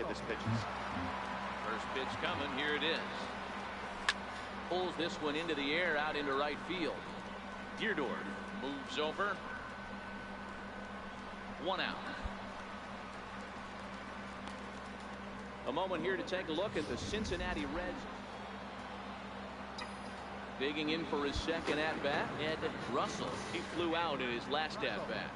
this pitches. First pitch coming. Here it is. Pulls this one into the air out into right field. Deerdorf moves over. 1 out. A moment here to take a look at the Cincinnati Reds. Digging in for his second at-bat, Ed Russell. He flew out in his last at-bat.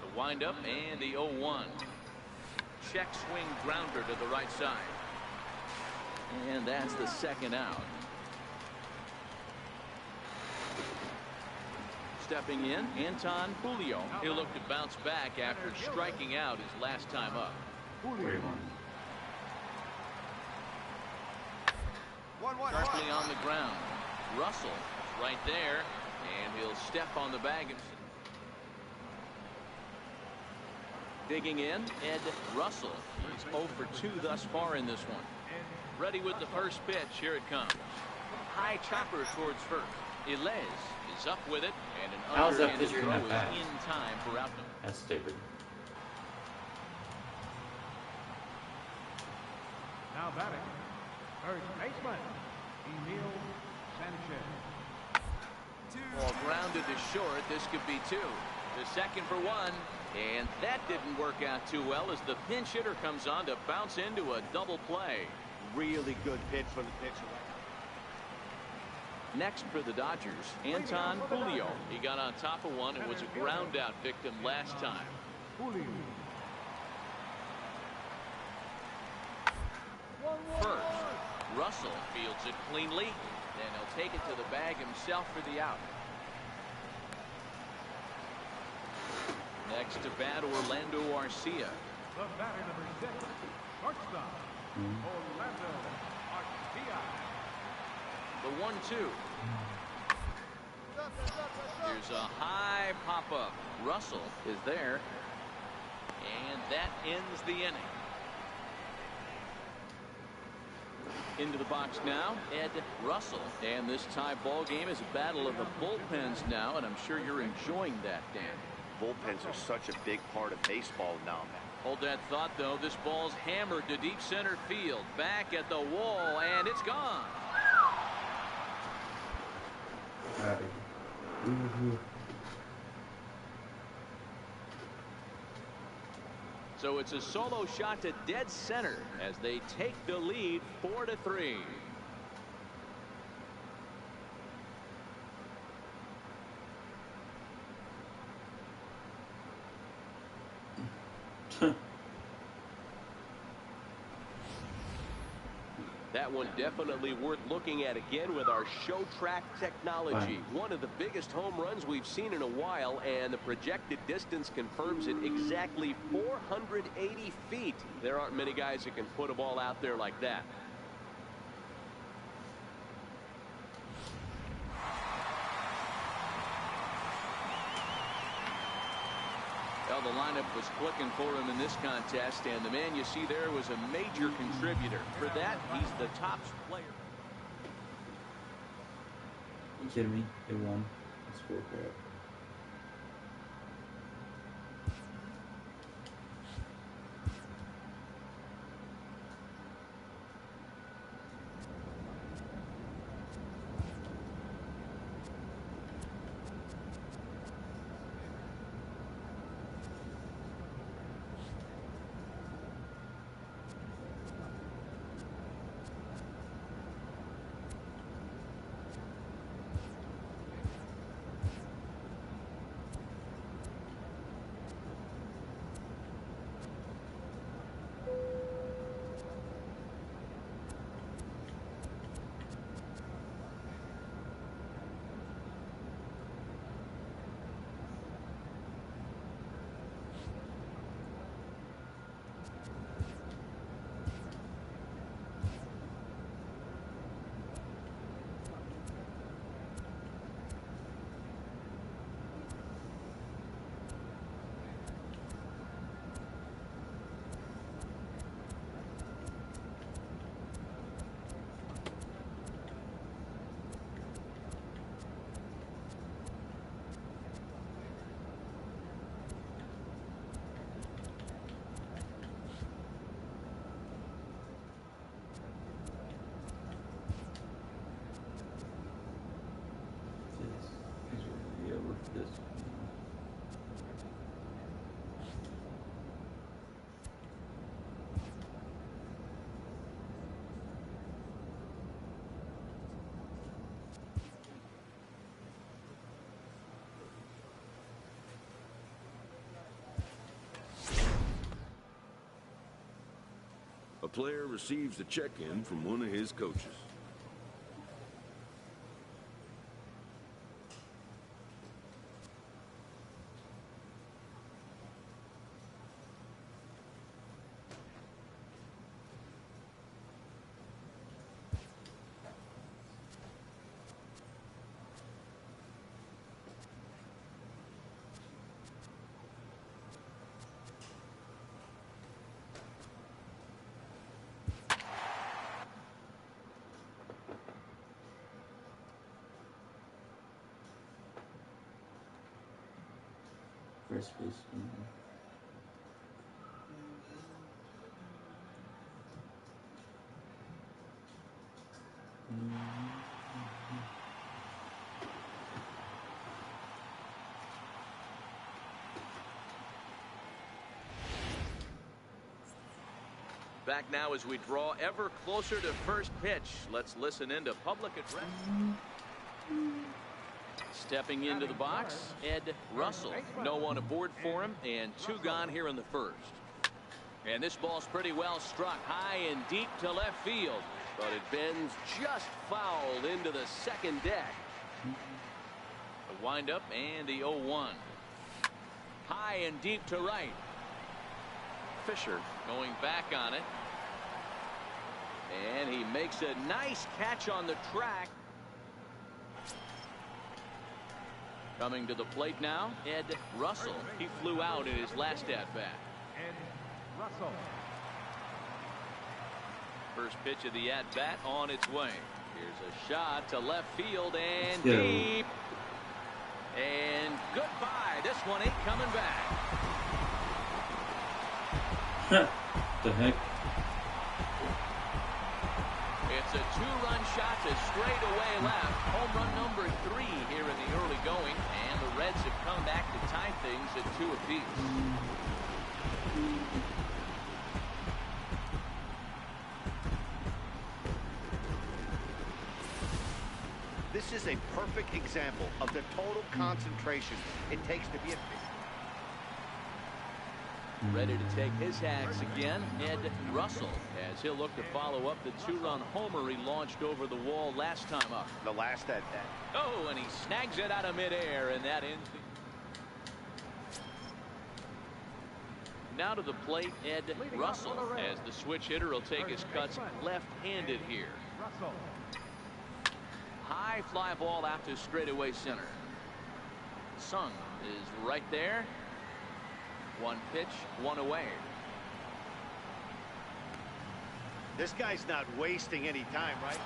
The windup and the 0-1. Check swing grounder to the right side. And that's the second out. Stepping in, Anton Julio. He'll look to bounce back after striking out his last time up. Sharply on the ground. Russell right there, and he'll step on the bag. Digging in, Ed Russell. He's 0 for 2 thus far in this one. Ready with the first pitch. Here it comes. High chopper towards first. Ilez is up with it, and an underhanded throw is in time for out number. That's stupid. Now batting, first baseman, Emil Sanchez. Ball grounded to short. This could be 2. The second for 1, and that didn't work out too well as the pinch hitter comes on to bounce into a double play. Really good pitch from the pitcher. Next for the Dodgers, Anton Julio. He got on top of one and was a ground out victim last time. First, Russell fields it cleanly. Then he'll take it to the bag himself for the out. Next to bat, Orlando Arcia. The batter number 6, shortstop, Orlando Arcia. The 1-2. There's a high pop-up. Russell is there. And that ends the inning. Into the box now, Ed Russell. And this tie ball game is a battle of the bullpens now, and I'm sure you're enjoying that, Dan. Bullpens are such a big part of baseball now. Hold that thought, though. This ball's hammered to deep center field. Back at the wall, and it's gone. So it's a solo shot to dead center as they take the lead 4-3. That one definitely worth looking at again with our show track technology. One of the biggest home runs we've seen in a while, and the projected distance confirms it, exactly 480 feet. There aren't many guys that can put a ball out there like that. Well, the lineup was clicking for him in this contest, and the man you see there was a major contributor. For that, he's the top player. You kidding me? They won. That's cool crap. Yes. A player receives a check-in from one of his coaches. First base. Back now as we draw ever closer to first pitch. Let's listen into public address. Stepping into the box, Ed Russell. No one aboard for him, and 2 gone here in the first. And this ball's pretty well struck high and deep to left field, but it bends just foul into the second deck. The windup and the 0-1. High and deep to right. Fisher going back on it. And he makes a nice catch on the track. Coming to the plate now, Ed Russell. He flew out in his last at-bat. Ed Russell. First pitch of the at-bat on its way. Here's a shot to left field and Yeah. deep. And goodbye. This one ain't coming back. The heck? It's a 2-run shot to straightaway left. Home run number 3 here in the early going. And the Reds have come back to tie things at 2 apiece. This is a perfect example of the total concentration it takes to be a... Ready to take his hacks again, Ed Russell, as he'll look to follow up the 2-run homer he launched over the wall last time up. The last at bat. Oh, and he snags it out of midair, and that ends the... Now to the plate, Ed Russell, as the switch hitter will take his cuts left-handed here. Russell. High fly ball out to straightaway center. Sung is right there. 1 pitch, 1 away. This guy's not wasting any time, right?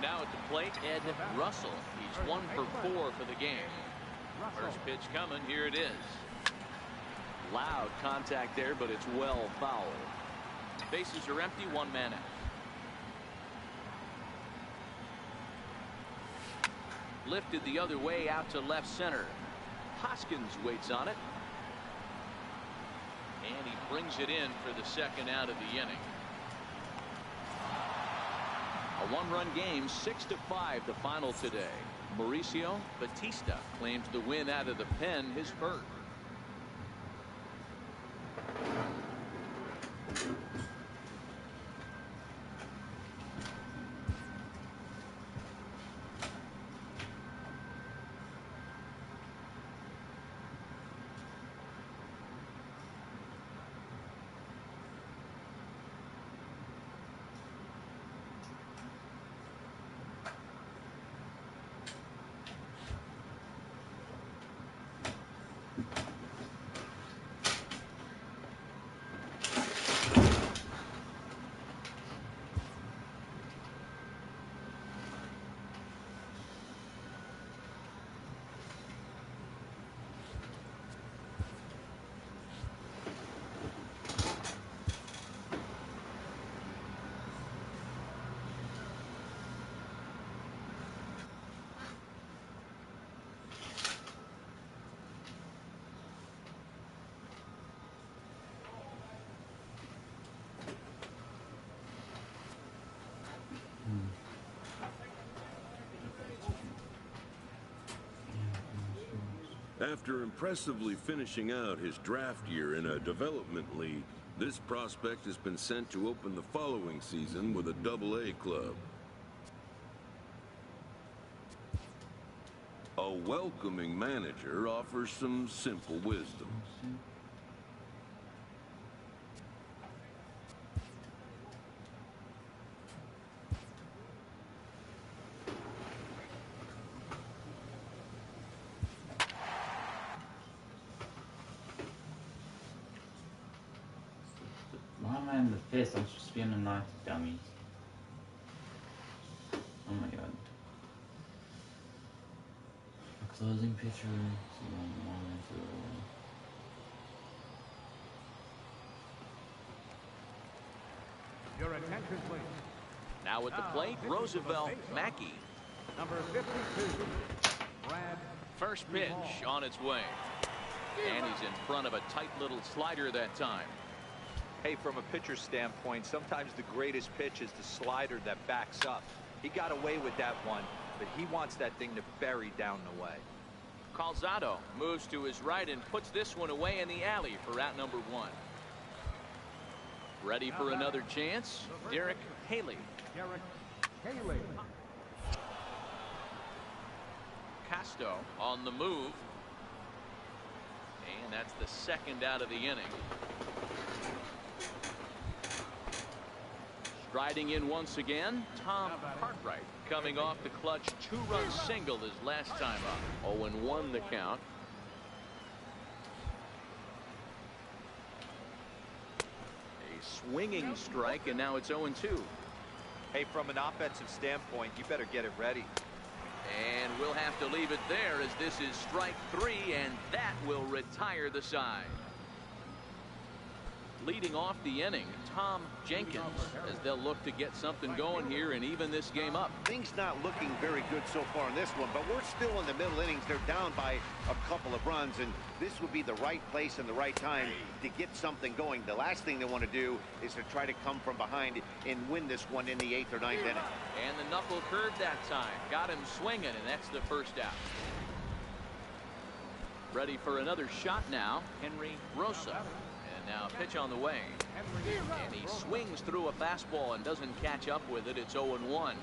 Now at the plate, Ed Russell. He's 1 for 4 for the game. First pitch coming. Here it is. Loud contact there, but it's well fouled. Bases are empty. 1 man out. Lifted the other way out to left center. Hoskins waits on it. And he brings it in for the second out of the inning. A 1-run game, 6-5 the final today. Mauricio Batista claims the win out of the pen, his first. After impressively finishing out his draft year in a development league, this prospect has been sent to open the following season with a Double-A club. A welcoming manager offers some simple wisdom. Why am I in the piss? I'm supposed to be in the night, dummies. Oh my god. A closing picture. Your attention, please. Now at the plate, Roosevelt Mackey. Number 52, Brad. First pitch on its way. And he's in front of a tight little slider that time. Hey, from a pitcher's standpoint, sometimes the greatest pitch is the slider that backs up. He got away with that one, but he wants that thing to bury down the way. Calzado moves to his right and puts this one away in the alley for out number 1. Ready for another chance, Derek Haley. Derek Haley. Casto on the move. And that's the second out of the inning. Striding in once again, Tom Cartwright, coming off the clutch 2-run single his last time up. 0-1 the count. A swinging strike, and now it's 0-2. Hey, from an offensive standpoint, you better get it ready. And we'll have to leave it there as this is strike 3, and that will retire the side. Leading off the inning, Tom Jenkins, as they'll look to get something going here and even this game up. Things not looking very good so far in this one, but we're still in the middle innings. They're down by a couple of runs, and this would be the right place and the right time to get something going. The last thing they want to do is to try to come from behind and win this one in the 8th or 9th inning. And the knuckle curve that time. Got him swinging, and that's the first out. Ready for another shot now, Henry Rosa. Now a pitch on the way. And he swings through a fastball and doesn't catch up with it. It's 0-1.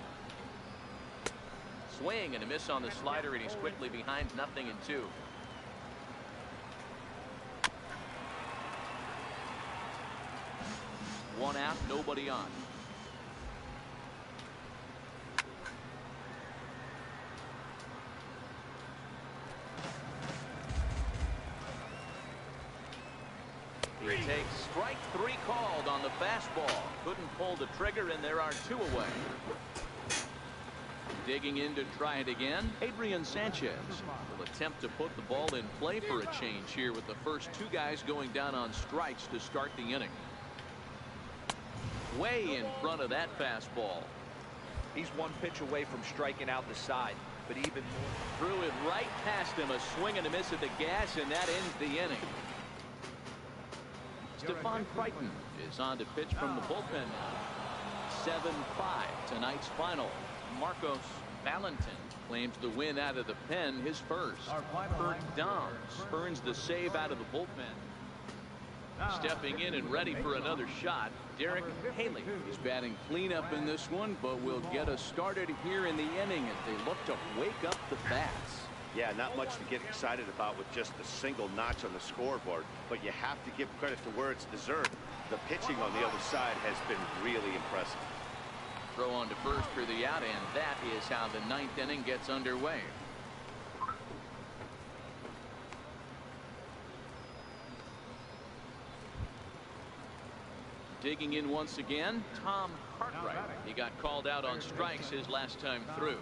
Swing and a miss on the slider, and he's quickly behind 0-2. One out, nobody on. He takes strike 3 called on the fastball. Couldn't pull the trigger, and there are 2 away. Digging in to try it again, Adrian Sanchez will attempt to put the ball in play for a change here with the first 2 guys going down on strikes to start the inning. Way in front of that fastball. He's 1 pitch away from striking out the side, but even more. Threw it right past him, a swing and a miss at the gas, and that ends the inning. Stephon Crichton is on to pitch from the bullpen now. 7-5 tonight's final. Marcos Valentin claims the win out of the pen, his first. Kurt Downs earns the save out of the bullpen. Stepping in and ready for another shot, Derek Haley. He's batting cleanup in this one, but will get us started here in the inning as they look to wake up the bats. Yeah, not much to get excited about with just a single notch on the scoreboard, but you have to give credit to where it's deserved. The pitching on the other side has been really impressive. Throw on to first for the out, and that is how the 9th inning gets underway. Digging in once again, Tom Cartwright. He got called out on strikes his last time through.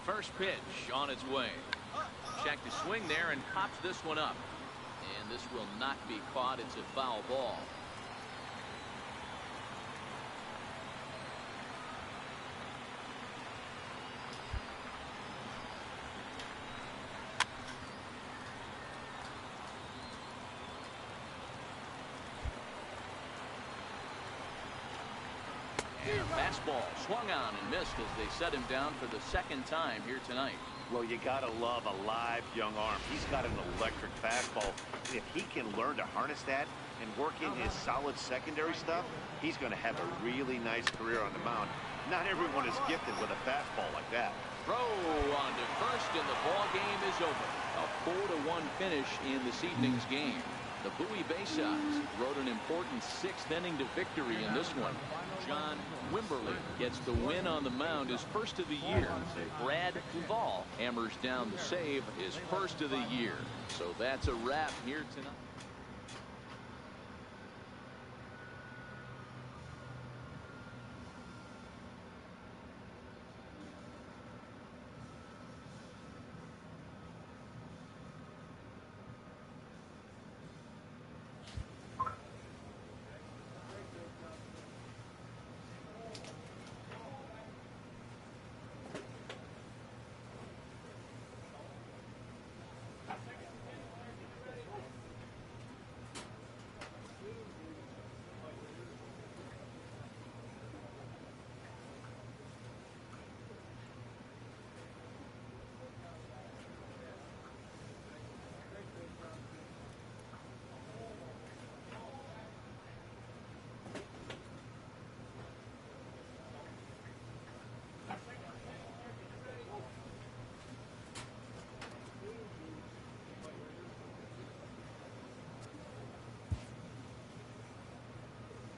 First pitch on its way. Check the swing there and pops this one up. And this will not be caught. It's a foul ball. And a fastball swung on and missed as they set him down for the second time here tonight. Well, you gotta love a live young arm. He's got an electric fastball. And if he can learn to harness that and work in his solid secondary stuff, he's gonna have a really nice career on the mound. Not everyone is gifted with a fastball like that. Throw on to first, and the ball game is over. A 4-1 finish in this evening's game. The Bowie Baysox rode an important sixth inning to victory in this one. John Wimberly gets the win on the mound, his first of the year. Brad Duvall hammers down the save, his first of the year. So that's a wrap here tonight.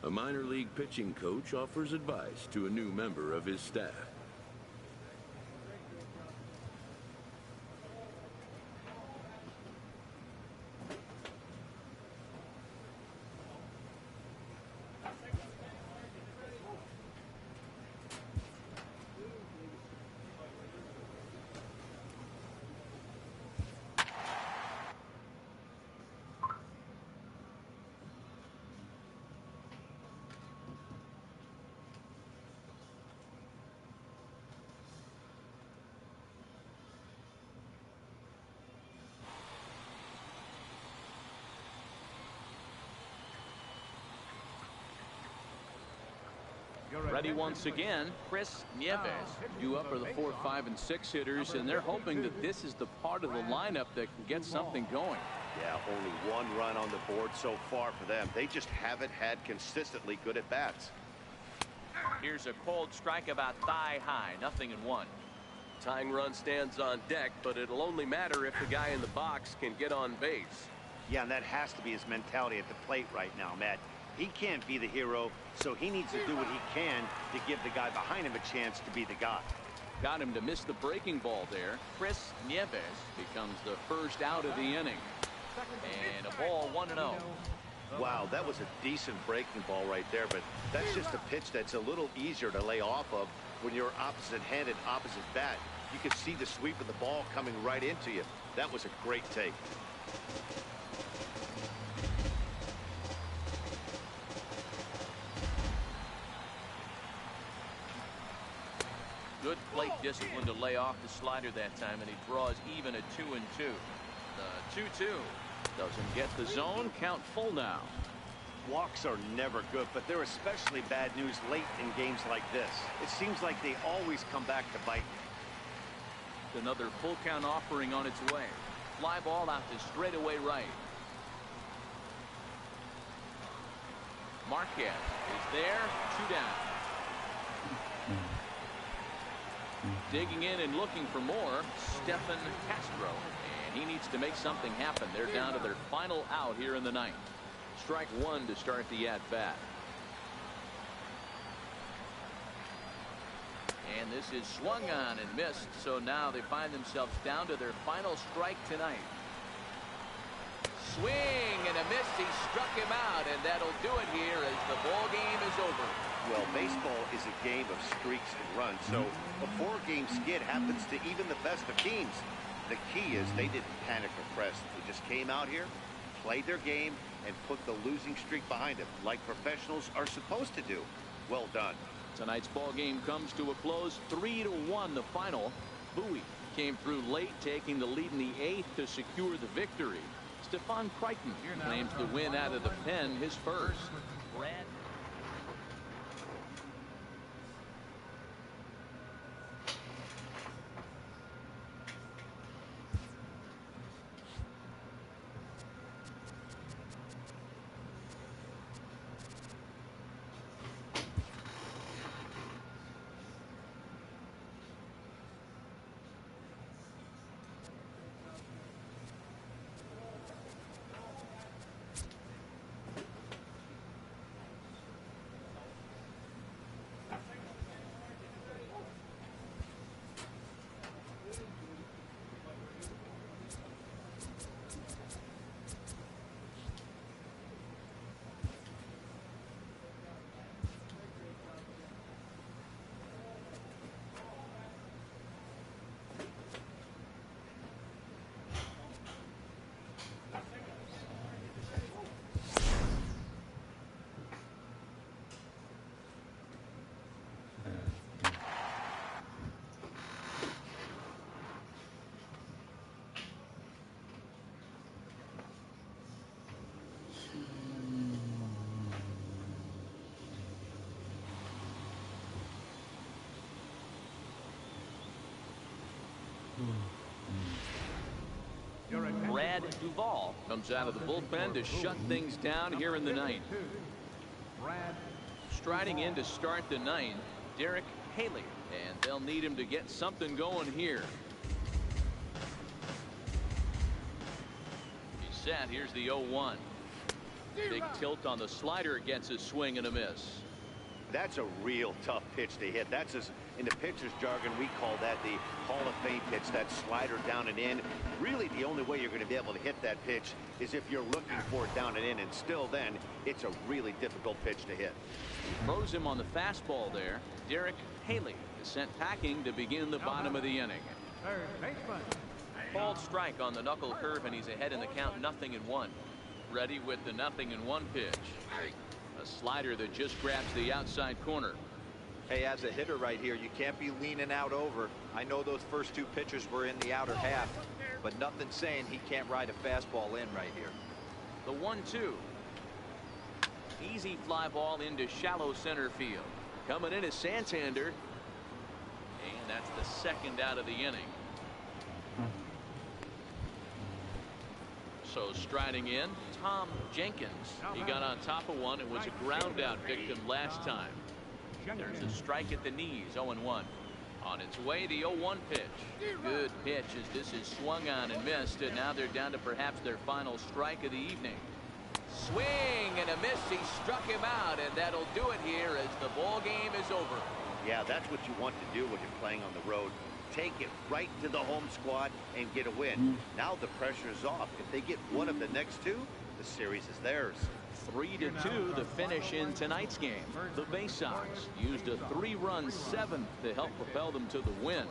A minor league pitching coach offers advice to a new member of his staff. Ready once again, Chris Nieves. Due up are the 4, 5, and 6 hitters, and they're hoping that this is the part of the lineup that can get something going. Yeah, only one run on the board so far for them. They just haven't had consistently good at bats. Here's a cold strike about thigh high, 0-1. Tying run stands on deck, but it'll only matter if the guy in the box can get on base. Yeah, and that has to be his mentality at the plate right now, Matt. He can't be the hero, so he needs to do what he can to give the guy behind him a chance to be the guy. Got him to miss the breaking ball there. Chris Nieves becomes the first out of the inning. And a ball 1-0. Wow, that was a decent breaking ball right there, but that's just a pitch that's a little easier to lay off of when you're opposite-handed, opposite bat. You can see the sweep of the ball coming right into you. That was a great take. Good plate discipline to lay off the slider that time, and he draws even at 2-2. The 2-2 doesn't get the zone. Count full now. Walks are never good, but they're especially bad news late in games like this. It seems like they always come back to bite. Another full count offering on its way. Fly ball out to straightaway right. Marquez is there. 2 down. Digging in and looking for more, Stephen Castro. And he needs to make something happen. They're down to their final out here in the ninth. Strike one to start the at-bat. And this is swung on and missed, so now they find themselves down to their final strike tonight. Swing and a miss. He struck him out, and that'll do it here as the ball game is over. Well, baseball is a game of streaks and runs, so a 4-game skid happens to even the best of teams. The key is they didn't panic or press. They just came out here, played their game, and put the losing streak behind them, like professionals are supposed to do. Well done. Tonight's ball game comes to a close, 3-1 the final. Bowie came through late, taking the lead in the 8th to secure the victory. Stefan Crichton claims the win out of the pen, his first. Brad Brad Duvall comes out of the bullpen to shut things down here in the ninth. Brad. Striding in to start the ninth, Derek Haley, and they'll need him to get something going here. He's set. Here's the 0-1. Big tilt on the slider, gets a swing and a miss. That's a real tough pitch to hit. That's in the pitcher's jargon, we call that the Hall of Fame pitch, that slider down and in. Really, the only way you're going to be able to hit that pitch is if you're looking for it down and in, and still then, it's a really difficult pitch to hit. Throws him on the fastball there. Derek Haley is sent packing to begin the bottom of the inning. Third baseman. Called strike on the knuckle curve, and he's ahead in the count, 0-1. Ready with the 0-1 pitch. A slider that just grabs the outside corner. Hey, as a hitter right here, you can't be leaning out over. I know those first two pitches were in the outer half, but nothing saying he can't ride a fastball in right here. The 1-2. Easy fly ball into shallow center field. Coming in is Santander. And that's the second out of the inning. So striding in, Tom Jenkins. He got on top of one and was a ground out victim last time. There's a strike at the knees, 0-1. On its way, the 0-1 pitch. Good pitch as this is swung on and missed, and now they're down to perhaps their final strike of the evening. Swing and a miss. He struck him out, and that'll do it here as the ball game is over. Yeah, that's what you want to do when you're playing on the road. Take it right to the home squad and get a win. Now the pressure is off. If they get one of the next two, the series is theirs. 3-2 the finish in tonight's game. The Bay Sox used a 3-run seventh to help propel them to the win.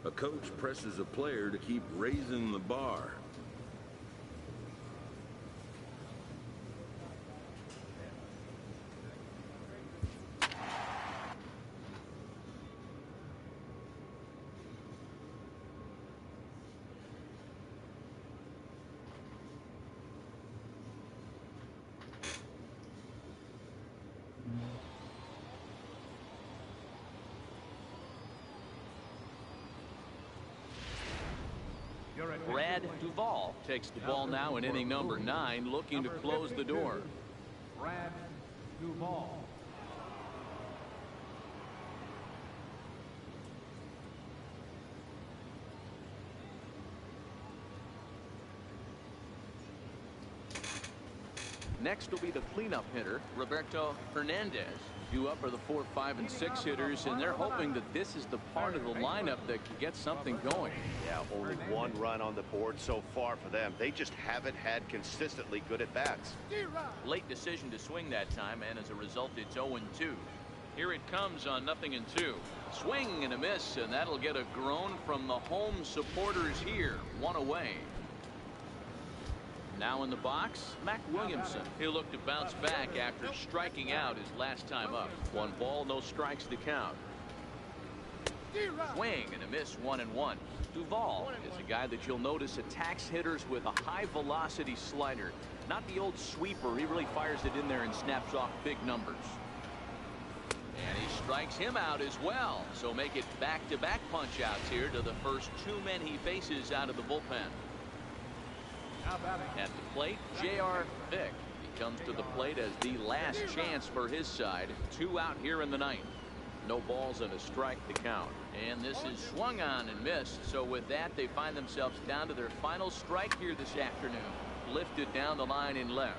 A coach presses a player to keep raising the bar. Brad Duvall takes the ball now in inning number 9, looking to close the door. Brad Duvall. Next will be the cleanup hitter, Roberto Hernandez. Due up are the 4, 5, and 6 hitters, and they're hoping that this is the part of the lineup that can get something going. Yeah, only one run on the board so far for them. They just haven't had consistently good at-bats. Late decision to swing that time, and as a result, it's 0-2. Here it comes on 0-2. Swing and a miss, and that'll get a groan from the home supporters here. One away. Now in the box, Mac Williamson. He'll look to bounce back after striking out his last time up. 1 ball, no strikes to count. Swing and a miss, 1-1. Duvall is a guy that you'll notice attacks hitters with a high velocity slider. Not the old sweeper. He really fires it in there and snaps off big numbers. And he strikes him out as well. So make it back-to-back punch outs here to the first 2 men he faces out of the bullpen. At the plate, J.R. Vick. He comes to the plate as the last chance for his side. 2 out here in the 9th. No balls and a strike to count. And this is swung on and missed. So with that, they find themselves down to their final strike here this afternoon. Lifted down the line in left.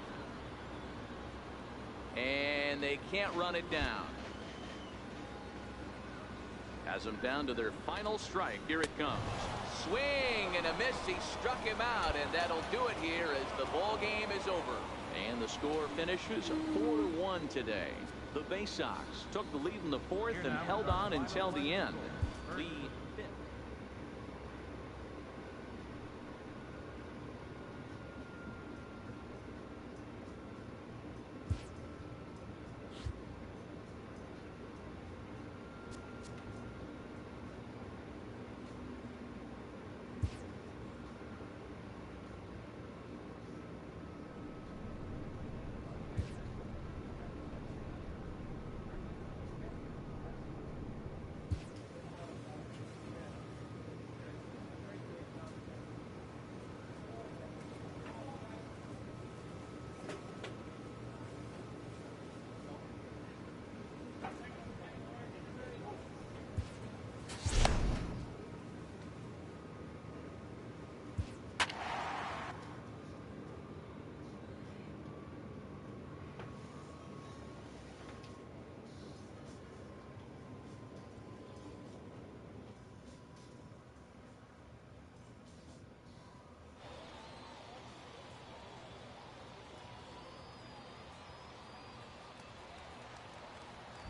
And they can't run it down. Has them down to their final strike. Here it comes. Swing and a miss. He struck him out, and that'll do it here as the ball game is over. And the score finishes 4-1 today. The Bay Sox took the lead in the fourth and held on until the end. Lee fifth.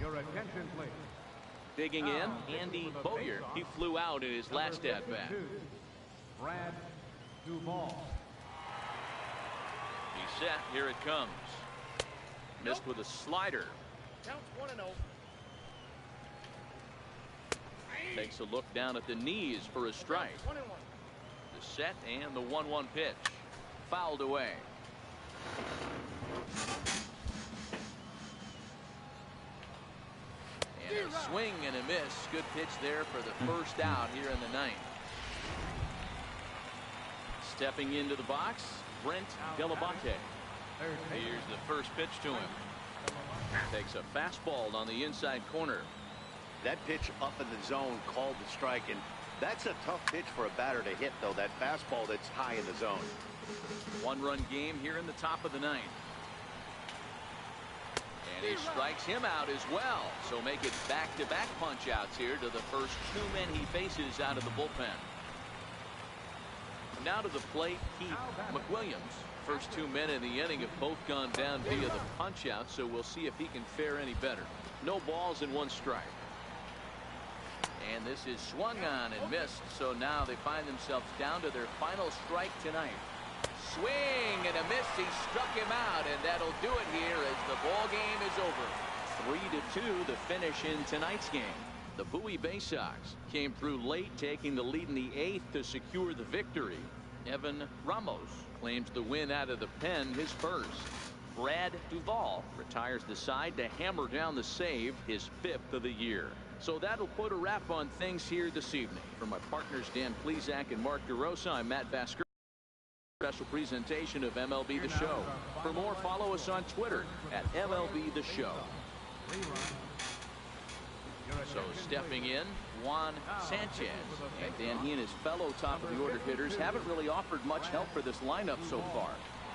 Your attention, please. Digging in, Andy Bowyer. He flew out in his last at bat. Brad Duvall. He's set. Here it comes. Missed with a slider. Counts 1-0. Takes a look down at the knees for a strike. 1-1. The set and the 1-1 pitch. Fouled away. And a swing and a miss. Good pitch there for the first out here in the ninth. Stepping into the box, Brent Delabate. Here's the first pitch to him. Takes a fastball on the inside corner. That pitch up in the zone called the strike, and that's a tough pitch for a batter to hit, though. That fastball that's high in the zone. One-run game here in the top of the ninth. And he strikes him out as well. So make it back-to-back punch-outs here to the first two men he faces out of the bullpen. Now to the plate, Keith McWilliams. First two men in the inning have both gone down via the punch-out, so we'll see if he can fare any better. No balls and one strike. And this is swung on and missed, so now they find themselves down to their final strike tonight. Swing and a miss. He struck him out, and that'll do it here as the ball game is over. 3-2 the finish in tonight's game. The Bowie Bay Sox came through late, taking the lead in the eighth to secure the victory. Evan Ramos claims the win out of the pen, his first. Brad Duvall retires the side to hammer down the save, his fifth of the year. So that'll put a wrap on things here this evening. For my partners Dan Plesac and Mark DeRosa, I'm Matt Vasker. Special presentation of MLB The Show. For more, follow us on Twitter at MLB The Show. So stepping in, Juan Sanchez. And Dan, he and his fellow top of the order hitters haven't really offered much help for this lineup so far.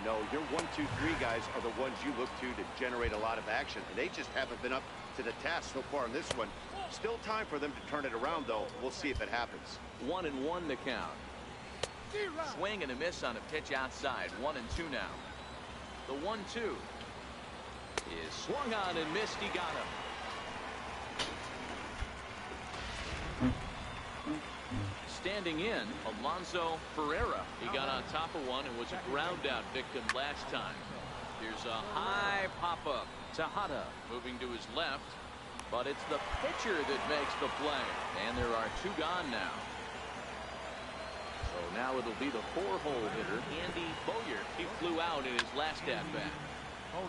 No, your 1, 2, 3 guys are the ones you look to generate a lot of action. And they just haven't been up to the task so far in this one. Still time for them to turn it around, though. We'll see if it happens. 1-1 the count. Swing and a miss on a pitch outside. 1-2 now. The 1-2 is swung on and missed. He got him. Standing in, Alonso Ferreira. He got on top of one and was a ground out victim last time. Here's a high pop-up. Tejada moving to his left, but it's the pitcher that makes the play. And there are two gone now. So now it'll be the four-hole hitter, Andy Bowyer. He flew out in his last at-bat.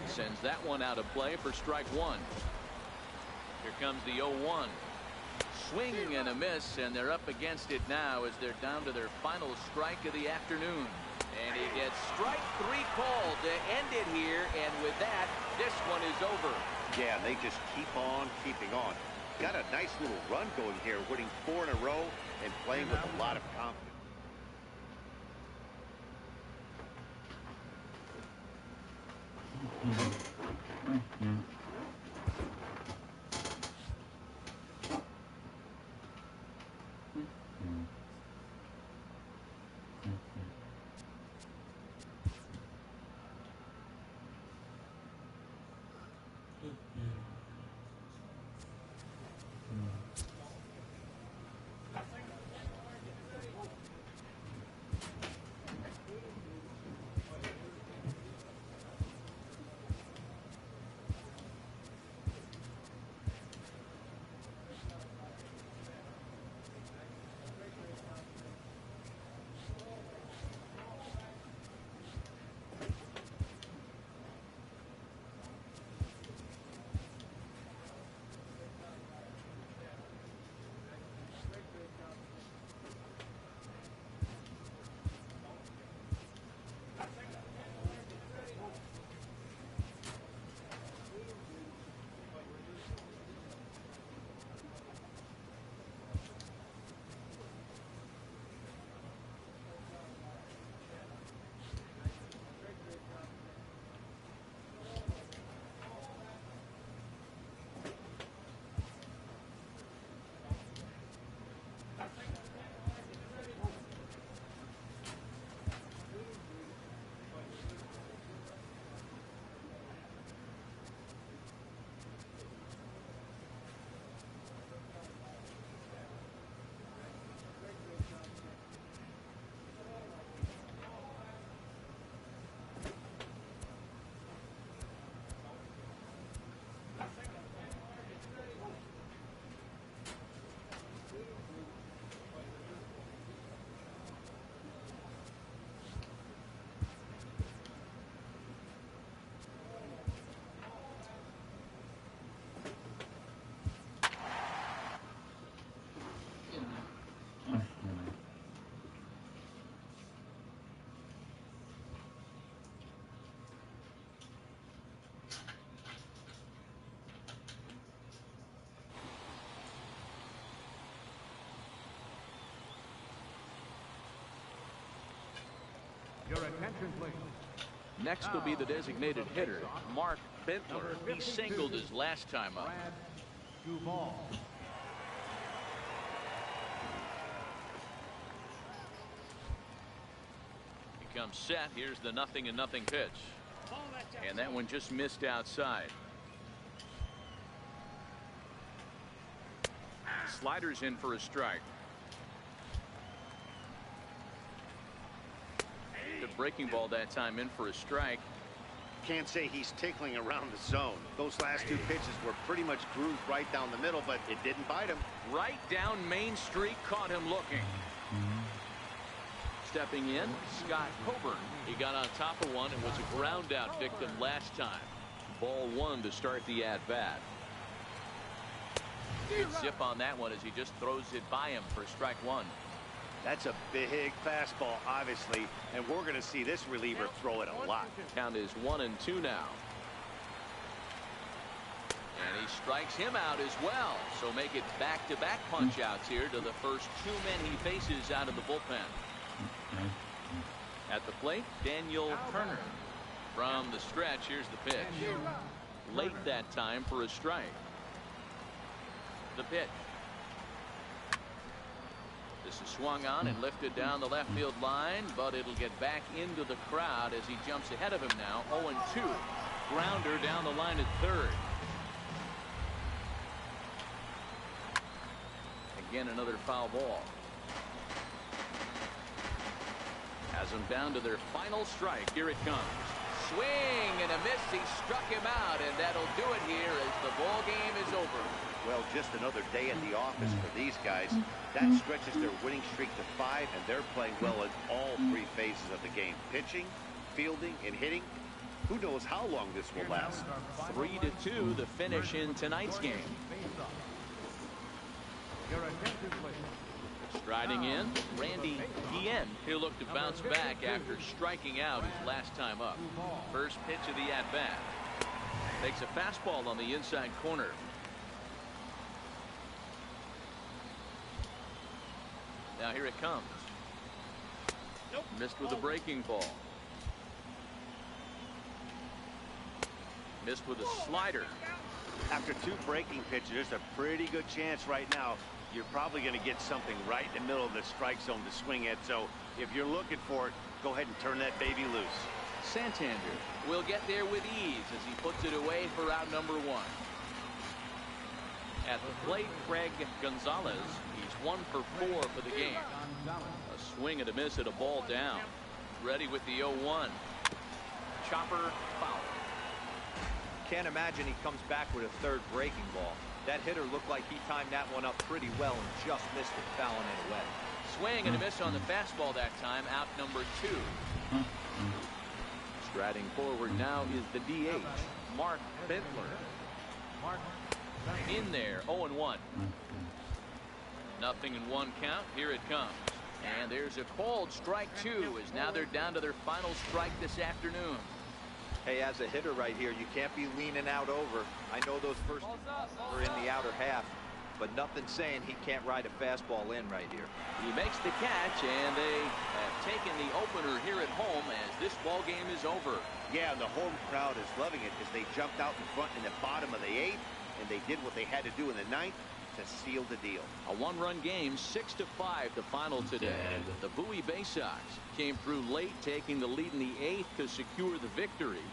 Sends that one out of play for strike one. Here comes the 0-1. Swing and a miss, and they're up against it now as they're down to their final strike of the afternoon. And he gets strike three called to end it here, and with that, this one is over. Yeah, they just keep on keeping on. Got a nice little run going here, winning 4 in a row and playing with a lot of confidence. Your attention, please. Next will be the designated hitter, Mark Bentler. He singled his last time up. Brad Duval. He comes set. Here's the 0-0 pitch. And that one just missed outside. Sliders in for a strike. Good breaking ball that time, in for a strike. Can't say he's tickling around the zone. Those last two pitches were pretty much grooved right down the middle, but it didn't bite him. Right down Main Street, caught him looking. Stepping in, Scott Coburn. He got on top of one and was a ground out victim last time. Ball one to start the at-bat. Good zip on that one as he just throws it by him for strike one. That's a big fastball, obviously, and we're going to see this reliever throw it a lot. Count is 1-2 now. And he strikes him out as well. So make it back-to-back punch-outs here to the first two men he faces out of the bullpen. At the plate, Daniel Turner. From the stretch, here's the pitch. Late that time for a strike. The pitch. This is swung on and lifted down the left field line, but it'll get back into the crowd as he jumps ahead of him now. 0-2. Grounder down the line at third. Again, another foul ball. Has them down to their final strike. Here it comes. Swing and a miss. He struck him out, and that'll do it here as the ball game is over. Well, just another day in the office for these guys. That stretches their winning streak to 5, and they're playing well in all three phases of the game. Pitching, fielding, and hitting. Who knows how long this will last. 3-2 the finish in tonight's game. Your attention, please. Striding in, Randy Guillen. He'll look to bounce back after striking out his last time up. First pitch of the at-bat. Takes a fastball on the inside corner. Now here it comes. Missed with a breaking ball. Missed with a slider. After two breaking pitches, there's a pretty good chance right now you're probably going to get something right in the middle of the strike zone to swing at. So if you're looking for it, go ahead and turn that baby loose. Santander will get there with ease as he puts it away for out number one. At the plate, Craig Gonzalez. He's 1 for 4 for the game. A swing and a miss at a ball down. Ready with the 0-1. Chopper foul. Can't imagine he comes back with a third breaking ball. That hitter looked like he timed that one up pretty well and just missed it, fouling it away. Swing and a miss on the fastball that time. Out number 2. Striding forward now is the DH, Mark Bentler. In there, 0-1. Nothing in one count. Here it comes. And there's a called strike 2 as now they're down to their final strike this afternoon. Hey, as a hitter right here, you can't be leaning out over. I know those first are in the outer half, but nothing saying he can't ride a fastball in right here. He makes the catch, and they have taken the opener here at home as this ball game is over. Yeah, and the home crowd is loving it as they jumped out in front in the bottom of the 8th, and they did what they had to do in the 9th to seal the deal. A one-run game, 6-5 the final today. The Bowie Bay Sox came through late, taking the lead in the 8th to secure the victory.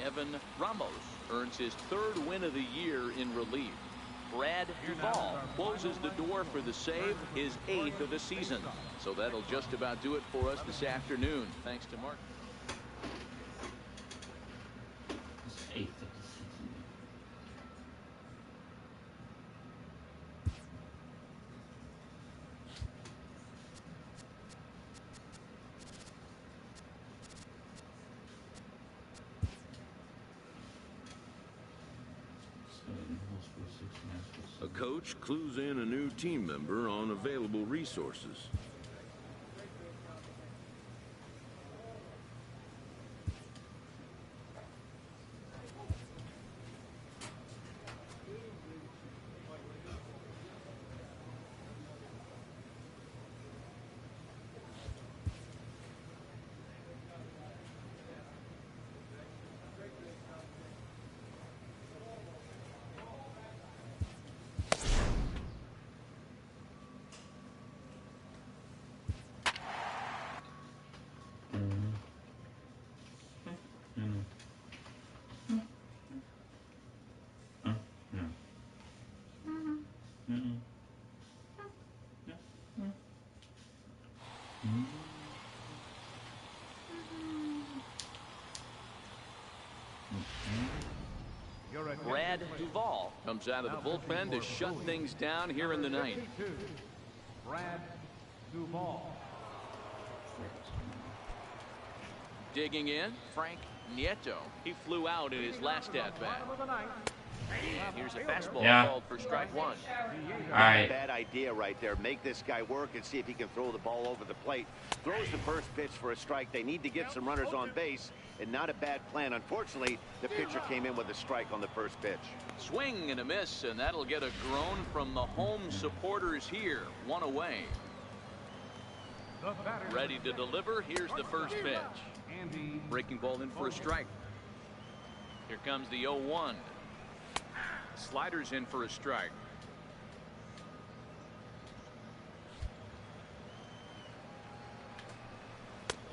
Evan Ramos earns his 3rd win of the year in relief. Brad Duval closes the door for the save, his 8th of the season. So that'll just about do it for us this afternoon. Thanks to Mark. His 8th of the season. A coach clues in a new team member on available resources. Brad Duvall comes out of the bullpen to shut things down here in the ninth. Brad Duvall. Digging in, Frank Nieto. He flew out in his last at-bat. Here's a fastball called for strike one. All right. Bad idea right there. Make this guy work and see if he can throw the ball over the plate. Throws the first pitch for a strike. They need to get some runners on base, and not a bad plan. Unfortunately, the pitcher came in with a strike on the first pitch. Swing and a miss, and that'll get a groan from the home supporters here. One away. Ready to deliver. Here's the first pitch. Breaking ball in for a strike. Here comes the 0-1. Sliders in for a strike.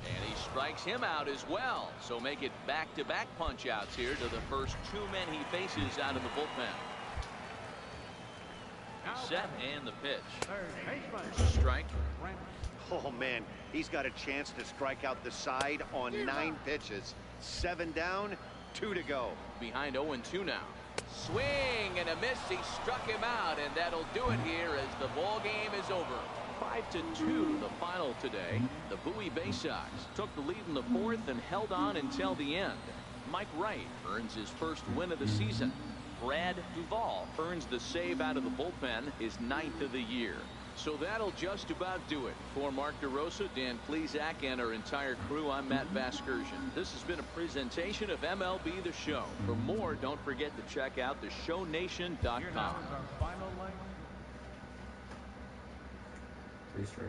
And he strikes him out as well. So make it back-to-back punch-outs here to the first two men he faces out of the bullpen. Set and the pitch. Here's a strike. Oh, man, he's got a chance to strike out the side on 9 pitches. 7 down, 2 to go. Behind 0-2 now. Swing and a miss. He struck him out, and that'll do it here as the ball game is over. 5-2 the final today. The Bowie Bay Sox took the lead in the fourth and held on until the end. Mike Wright earns his first win of the season. Brad Duvall earns the save out of the bullpen, his 9th of the year. So that'll just about do it. For Mark DeRosa, Dan Plesac, and our entire crew, I'm Matt Vasgersian. This has been a presentation of MLB The Show. For more, don't forget to check out theshownation.com. 3 strikes.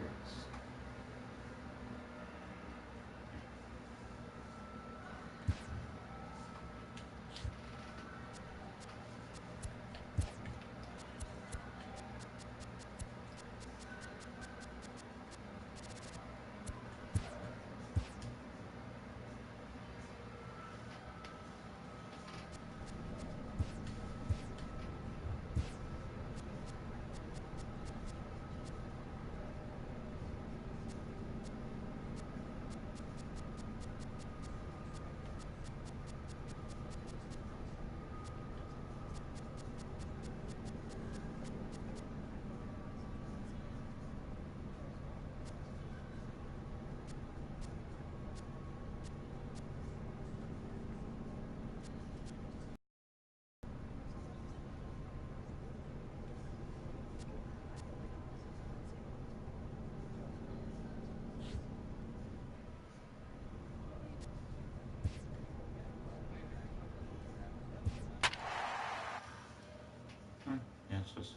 Yeah, so this is.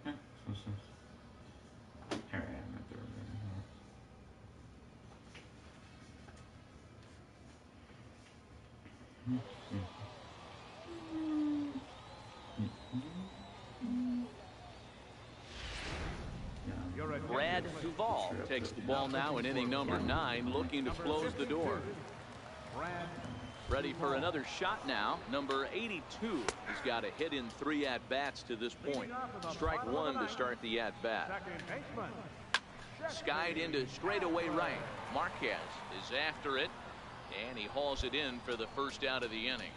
Yeah, so this is. Here I am at the Brad Duvall takes the ball now in inning number 9, looking to close the door. Ready for another shot now. Number 82. He's got a hit in 3 at-bats to this point. Strike 1 to start the at-bat. Skied into straightaway right. Marquez is after it, and he hauls it in for the first out of the inning.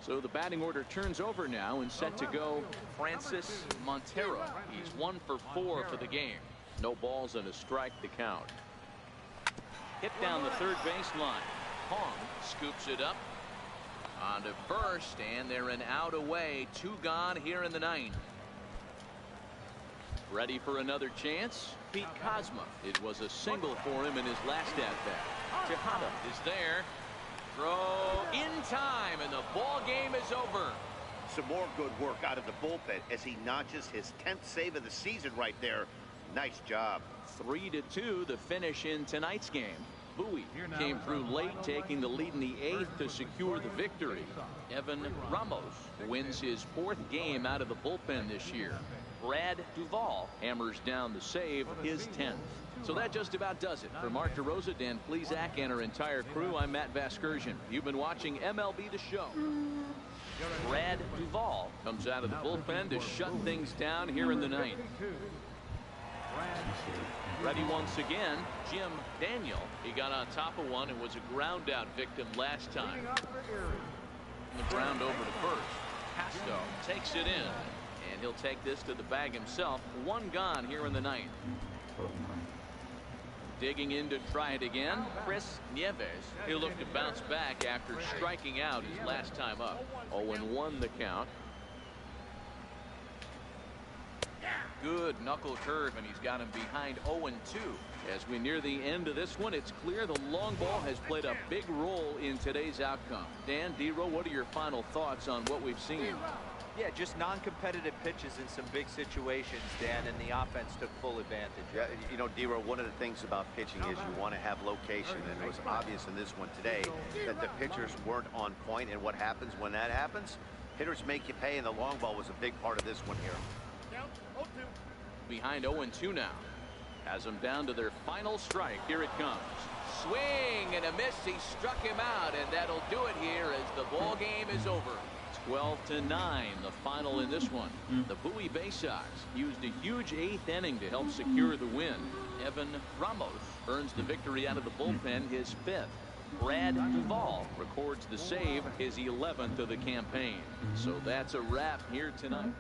So the batting order turns over now, and set to go Francis Montero. He's 1 for 4 for the game. No balls and a strike to count. Hit down the third baseline. Hong scoops it up on to first, and they're an out away. 2 gone here in the 9th. Ready for another chance? Pete Kozma. It was a single for him in his last at-bat. Tejada is there. Throw in time, and the ball game is over. Some more good work out of the bullpen as he notches his 10th save of the season right there. Nice job. 3-2 the finish in tonight's game. Bowie came through late, taking the lead in the 8th to secure the victory. Evan Ramos wins his 4th game out of the bullpen this year. Brad Duvall hammers down the save, his 10th. So that just about does it. For Mark DeRosa, Dan Plesac, and our entire crew, I'm Matt Vasgersian. You've been watching MLB The Show. Brad Duvall comes out of the bullpen to shut things down here in the 9th. Ready once again, Jim Daniel. He got on top of one and was a ground out victim last time. The ground over to first. Casto takes it in, and he'll take this to the bag himself. One gone here in the ninth. Digging in to try it again, Chris Nieves. He'll look to bounce back after striking out his last time up. 0-1 the count. Good knuckle curve, and he's got him behind 0-2. As we near the end of this one, it's clear the long ball has played a big role in today's outcome. Dan, D-Row, what are your final thoughts on what we've seen? Yeah, just non-competitive pitches in some big situations, Dan, and the offense took full advantage. Yeah, you know, D-Row, one of the things about pitching is you want to have location, and it was obvious in this one today that the pitchers weren't on point, and what happens when that happens? Hitters make you pay, and the long ball was a big part of this one here. Behind 0-2 now. Has them down to their final strike. Here it comes. Swing and a miss. He struck him out, and that'll do it here as the ball game is over. 12-9, the final in this one. The Bowie Bay Sox used a huge 8th inning to help secure the win. Evan Ramos earns the victory out of the bullpen, his 5th. Brad Duvall records the save, his 11th of the campaign. So that's a wrap here tonight.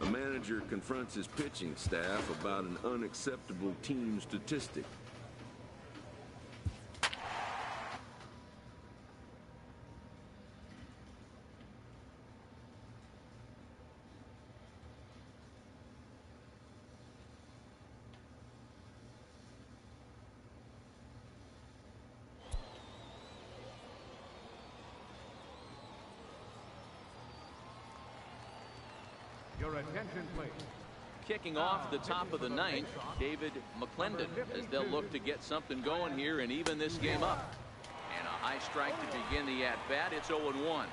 A manager confronts his pitching staff about an unacceptable team statistic. Your attention, please. Kicking off the top of the ninth, David McClendon, as they'll look to get something going here and even this game up. And a high strike to begin the at-bat. It's 0-1.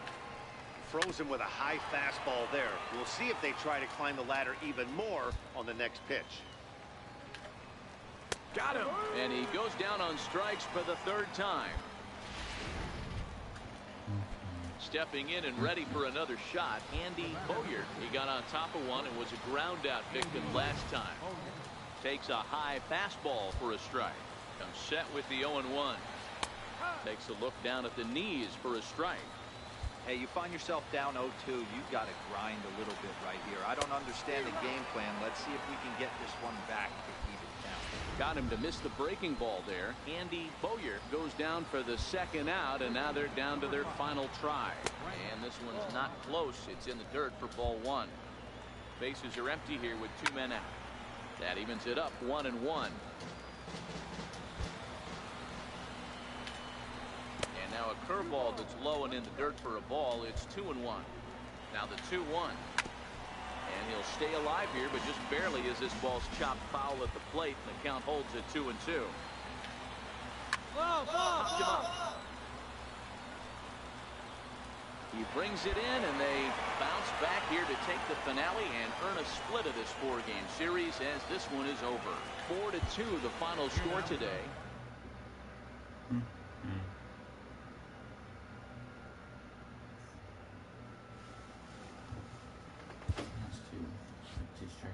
Frozen with a high fastball there. We'll see if they try to climb the ladder even more on the next pitch. Got him. And he goes down on strikes for the 3rd time. Stepping in and ready for another shot, Andy Bowyer. He got on top of one and was a ground out victim last time. Takes a high fastball for a strike. Comes set with the 0-1. Takes a look down at the knees for a strike. Hey, you find yourself down 0-2, you've got to grind a little bit right here. I don't understand the game plan. Let's see if we can get this one back to even down. Got him to miss the breaking ball there. Andy Bowyer goes down for the 2nd out, and now they're down to their final try. And this one's not close. It's in the dirt for ball 1. Bases are empty here with 2 men out. That evens it up 1-1. curveball that's low and in the dirt for a ball. It's 2-1. Now the 2-1. And he'll stay alive here, but just barely as this ball's chopped foul at the plate, and the count holds at 2-2. Knocked him up. He brings it in, and they bounce back here to take the finale and earn a split of this 4-game series as this one is over. 4-2 the final score today. That's two strikes.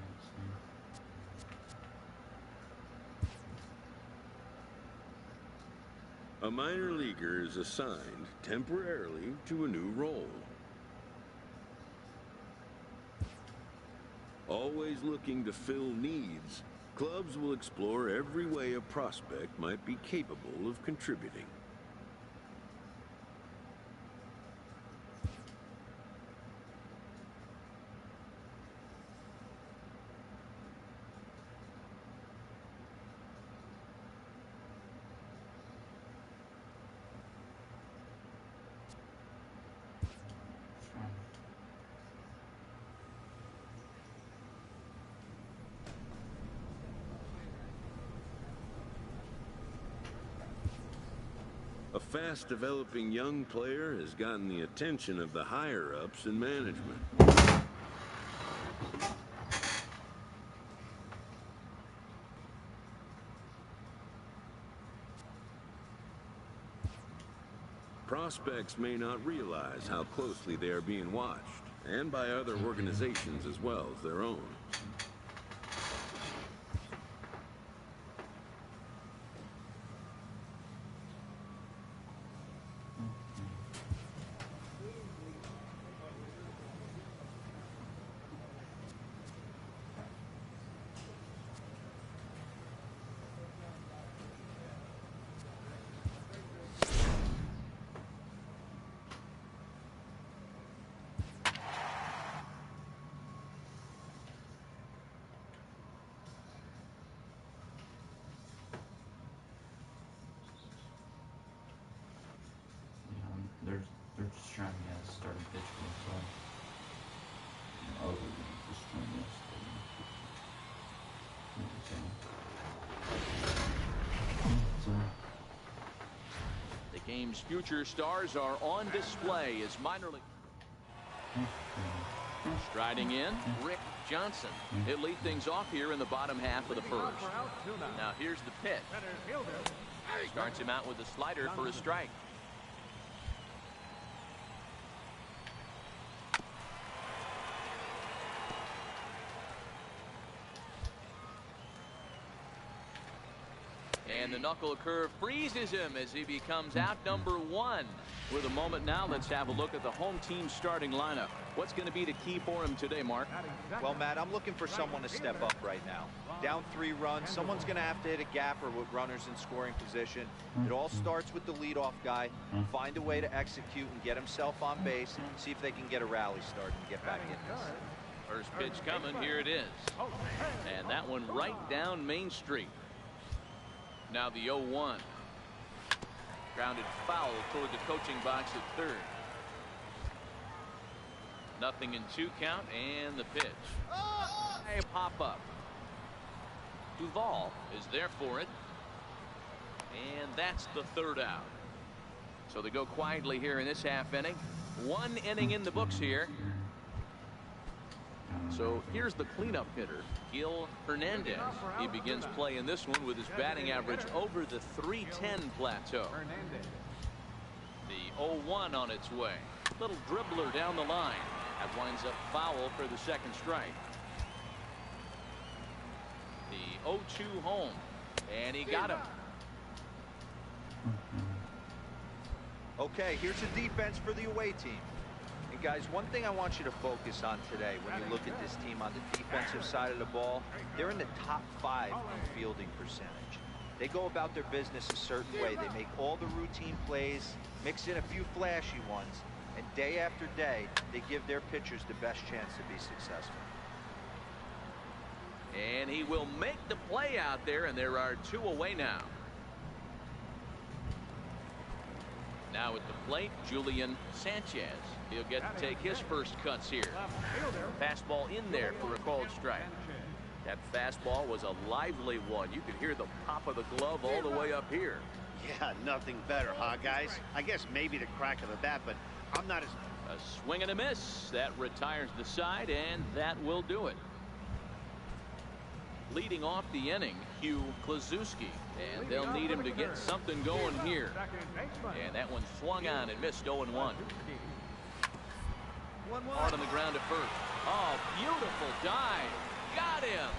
A minor leaguer is assigned temporarily to a new role. Always looking to fill needs, clubs will explore every way a prospect might be capable of contributing. A fast-developing young player has gotten the attention of the higher-ups in management. Prospects may not realize how closely they are being watched, and by other organizations as well as their own. They're just trying to get a starting pitch for themselves. Oh, they're just trying to The game's future stars are on display as minor league. Striding in, Rick Johnson. He'll lead things off here in the bottom half of the first. Now here's the pitch. Starts him out with a slider for a strike. And the knuckle curve freezes him as he becomes out number 1. With a moment now, let's have a look at the home team starting lineup. What's going to be the key for him today, Mark? Well, Matt, I'm looking for someone to step up right now. Down 3 runs, someone's going to have to hit a gapper with runners in scoring position. It all starts with the leadoff guy. Find a way to execute and get himself on base. See if they can get a rally started and get back in this. First pitch coming. Here it is. And that one right down Main Street. Now the 0-1. Grounded foul toward the coaching box at third. 0-2 count, and the pitch. A pop-up. Duvall is there for it. And that's the third out. So they go quietly here in this half inning. 1 inning in the books here. So here's the cleanup hitter, Gil Hernandez. He begins play in this one with his batting average over the .310 plateau. The 0-1 on its way. Little dribbler down the line. That winds up foul for the second strike. The 0-2 home. And he got him. Okay, here's the defense for the away team. And guys, one thing I want you to focus on today when you look at this team on the defensive side of the ball, they're in the top 5 in fielding percentage. They go about their business a certain way. They make all the routine plays, mix in a few flashy ones, and day after day, they give their pitchers the best chance to be successful. And he will make the play out there, and there are 2 away now. Now Now at the plate, Julian Sanchez. He'll get to take his first cuts here. Fastball in there for a called strike. That fastball was a lively one. You could hear the pop of the glove all the way up here. Yeah, nothing better, huh, guys? I guess maybe the crack of the bat, but I'm not as... A swing and a miss. That retires the side, and that will do it. Leading off the inning, Hugh Klazuski. And they'll need him to get something going here. And that one swung on and missed 0-1. Hard on the ground at first. Oh, beautiful dive. Got him.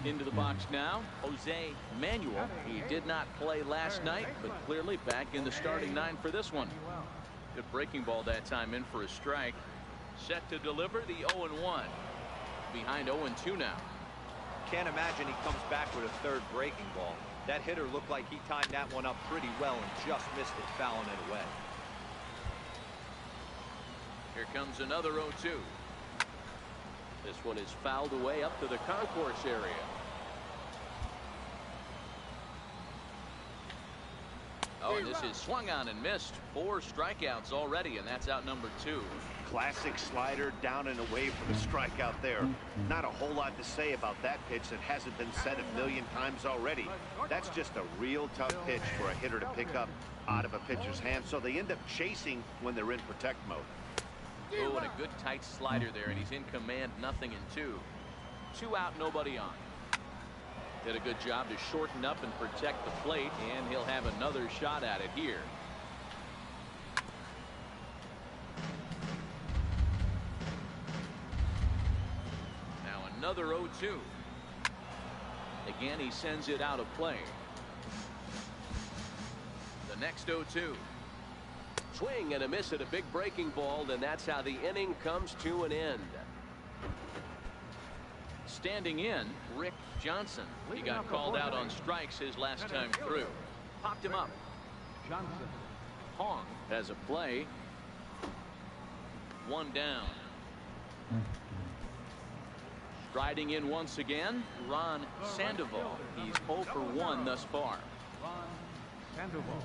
Into the box now, Jose Manuel. He did not play last night, but clearly back in the starting 9 for this one. Good breaking ball that time in for a strike. Set to deliver the 0-1. Behind 0-2 now. Can't imagine he comes back with a third breaking ball. That hitter looked like he timed that one up pretty well and just missed it, fouling it away. Here comes another 0-2. This one is fouled away up to the concourse area. Oh, and this is swung on and missed. 4 strikeouts already, and that's out number 2. Classic slider down and away for the strikeout there. Not a whole lot to say about that pitch that hasn't been said a million times already. That's just a real tough pitch for a hitter to pick up out of a pitcher's hand, so they end up chasing when they're in protect mode. Oh, and a good tight slider there, and he's in command, 0-2. 2 out, nobody on. Did a good job to shorten up and protect the plate, and he'll have another shot at it here. Now another 0-2. Again, he sends it out of play. The next 0-2. Swing and a miss at a big breaking ball, and that's how the inning comes to an end. Standing in, Rick Johnson. He got called out on strikes his last time through. Popped him up. Johnson. Hong has a play. 1 down. Striding in once again, Ron Sandoval. He's 0 for 1 thus far.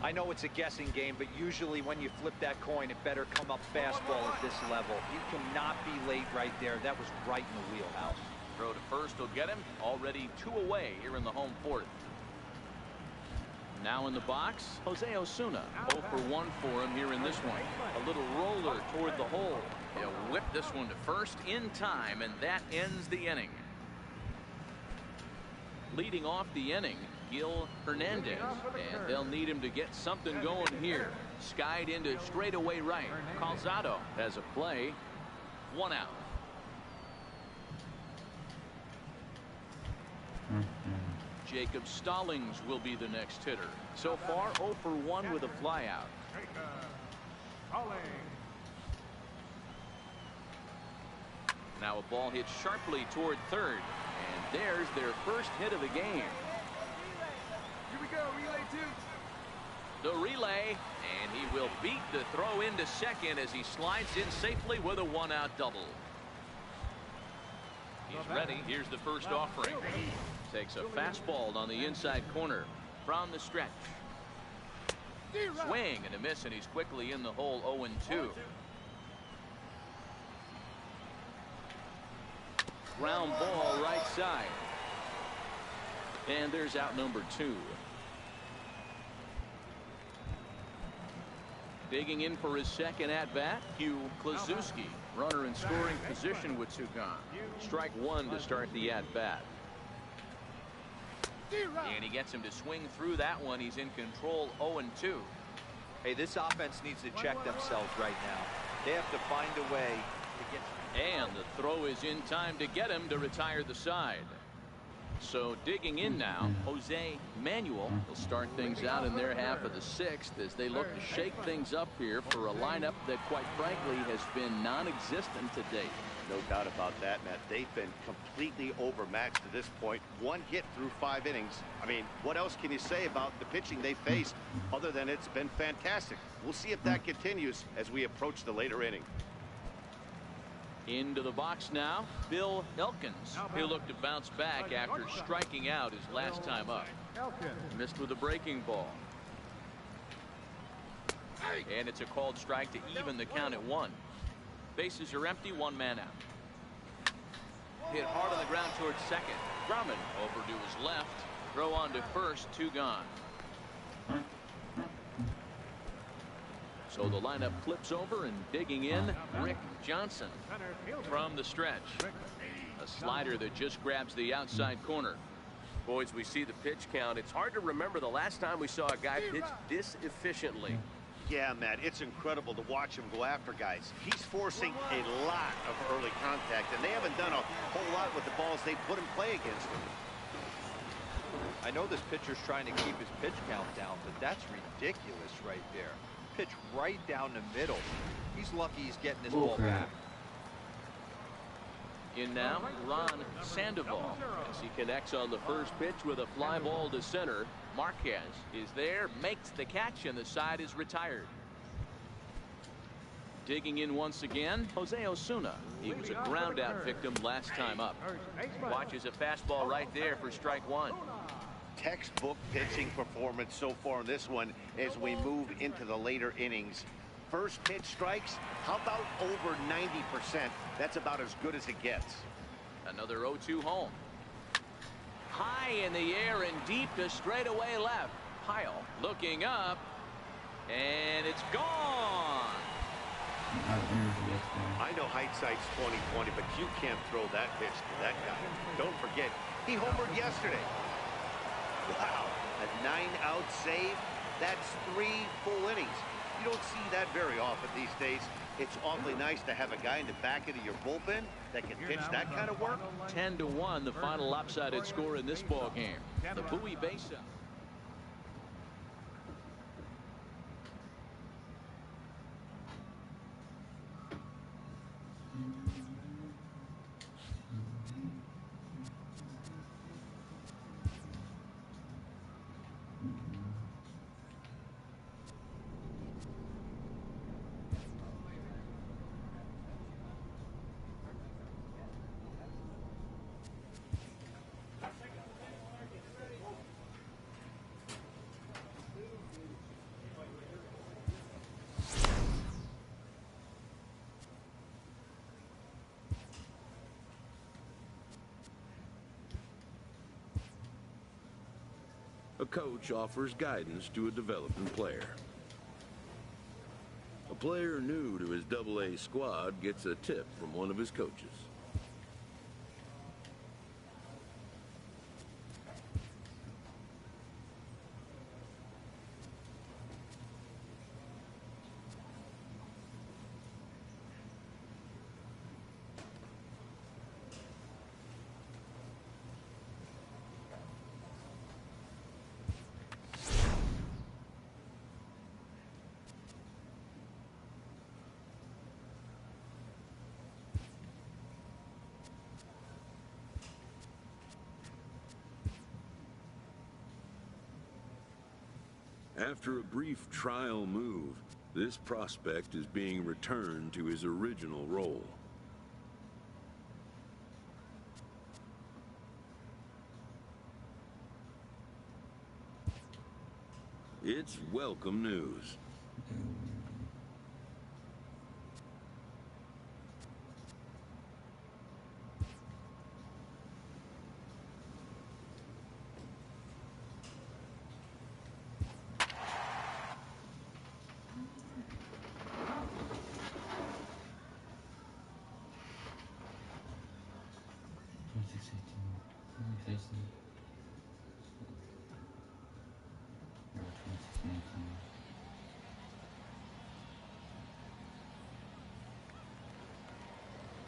I know it's a guessing game, but usually when you flip that coin, it better come up fastball at this level. You cannot be late right there. That was right in the wheelhouse. Throw to first will get him. Already 2 away here in the home 4th. Now in the box, Jose Osuna. 0 for 1 for him here in this one. A little roller toward the hole. He'll whip this one to first in time, and that ends the inning. Leading off the inning, Gil Hernandez, and they'll need him to get something going here. Skied into straightaway right. Calzado has a play. 1 out. Jacob Stallings will be the next hitter. So far 0 for 1 with a flyout. Now a ball hit sharply toward third, and there's their first hit of the game. Here we go, relay 2. The relay, and he will beat the throw into second as he slides in safely with a 1-out double. He's ready. Here's the first offering. Takes a fastball on the inside corner from the stretch. Swing and a miss, and he's quickly in the hole. 0-2. Ground ball right side. And there's out number 2. Digging in for his second at-bat, Hugh Klazuski. Runner in scoring position with 2 gone. Strike 1 to start the at-bat. And he gets him to swing through that one. He's in control. 0-2. Hey, this offense needs to check themselves right now. They have to find a way to get... And the throw is in time to get him to retire the side. So digging in now, Jose Manuel will start things out in their half of the 6th as they look to shake things up here for a lineup that, quite frankly, has been non-existent to date. No doubt about that, Matt. They've been completely overmatched to this point. 1 hit through 5 innings. I mean, what else can you say about the pitching they faced other than it's been fantastic? We'll see if that continues as we approach the later inning. Into the box now, Bill Elkins. He'll look to bounce back after striking out his last time up. Missed with a breaking ball. And it's a called strike to even the count at 1. Bases are empty, 1 man out. Hit hard on the ground towards second. Drummond over to his left. Throw on to first, 2 gone. So the lineup flips over, and digging in, Rick Johnson from the stretch. A slider that just grabs the outside corner. Boys, we see the pitch count. It's hard to remember the last time we saw a guy pitch this efficiently. Yeah, Matt, it's incredible to watch him go after guys. He's forcing a lot of early contact, and they haven't done a whole lot with the balls they put in play against him. I know this pitcher's trying to keep his pitch count down, but that's ridiculous right there. Pitch right down the middle. He's lucky he's getting this ball back. In now, Ron Sandoval, as he connects on the first pitch with a fly ball to center. Marquez is there, makes the catch, and the side is retired. Digging in once again, Jose Osuna. He was a ground out victim last time up. Watches a fastball right there for strike 1. Textbook pitching performance so far in this one as we move into the later innings. First pitch strikes, how about over 90%? That's about as good as it gets. Another 0-2 home. High in the air and deep to straightaway left. Pyle looking up, and it's gone. I know hindsight's 20/20, but you can't throw that pitch to that guy. Don't forget, he homered yesterday. Wow, a 9-out save. That's 3 full innings. You don't see that very often these days. It's awfully nice to have a guy in the back end of your bullpen that can pitch that kind of work. 10-1, the final lopsided score in this ball game. The Bowie base up. A coach offers guidance to a developing player. A player new to his AA squad gets a tip from one of his coaches. After a brief trial move, this prospect is being returned to his original role. It's welcome news.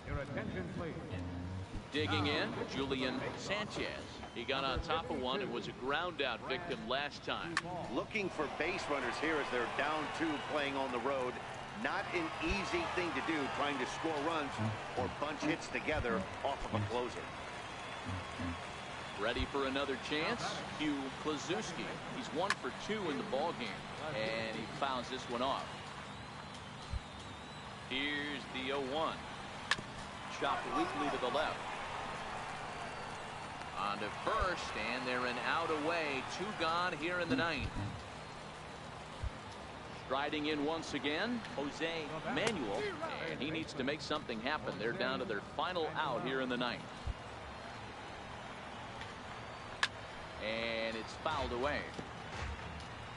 Your attention, please. Digging in, Julian Sanchez. He got on top of one and was a ground out victim last time. Looking for base runners here as they're down 2 playing on the road. Not an easy thing to do, trying to score runs or bunch hits together off of a closer. Ready for another chance? Hugh Klazuski. He's 1 for 2 in the ball game, and he fouls this one off. Here's the 0-1. chopped weakly to the left. On to first, and they're an out away. 2 gone here in the ninth. Striding in once again, Jose Manuel, and he needs to make something happen. They're down to their final out here in the ninth. And it's fouled away.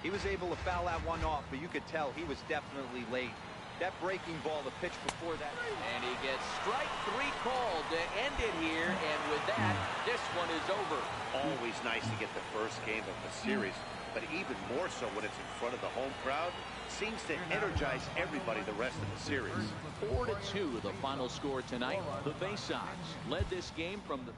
He was able to foul that one off, but you could tell he was definitely late. That breaking ball, the pitch before that. And he gets strike 3 called to end it here, and with that, this one is over. Always nice to get the first game of the series, but even more so when it's in front of the home crowd. Seems to energize everybody the rest of the series. 4-2 the final score tonight. The Bay Sox led this game from the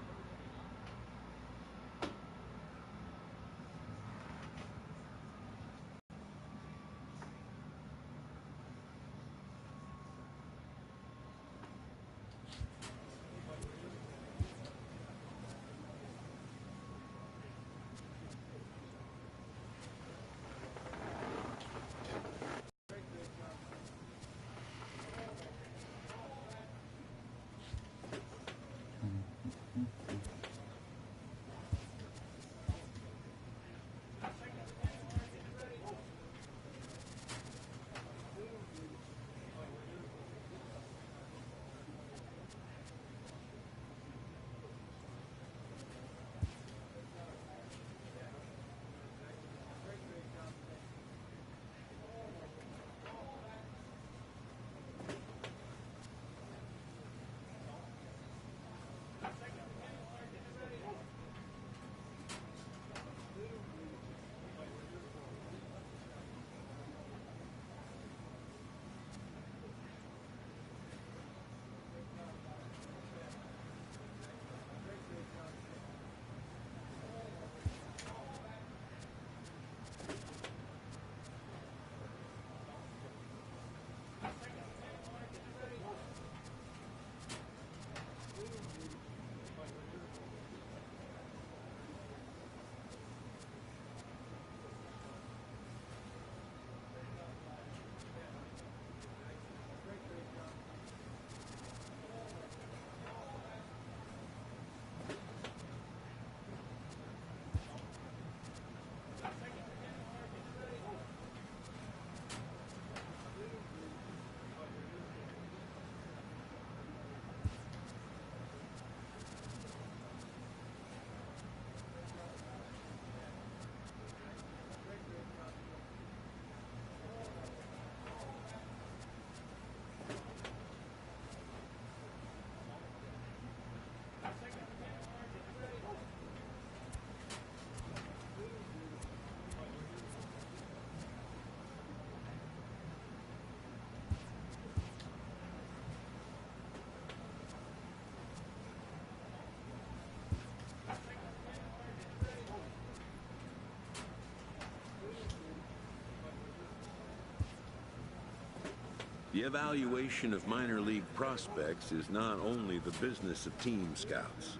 The evaluation of minor league prospects is not only the business of team scouts.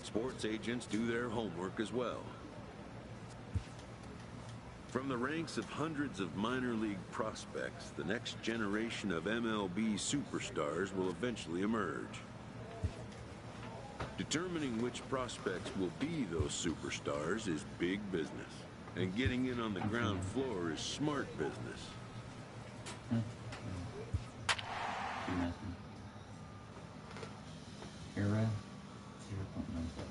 Sports agents do their homework as well. From the ranks of hundreds of minor league prospects, the next generation of MLB superstars will eventually emerge. Determining which prospects will be those superstars is big business, and getting in on the ground floor is smart business. Era 0.97.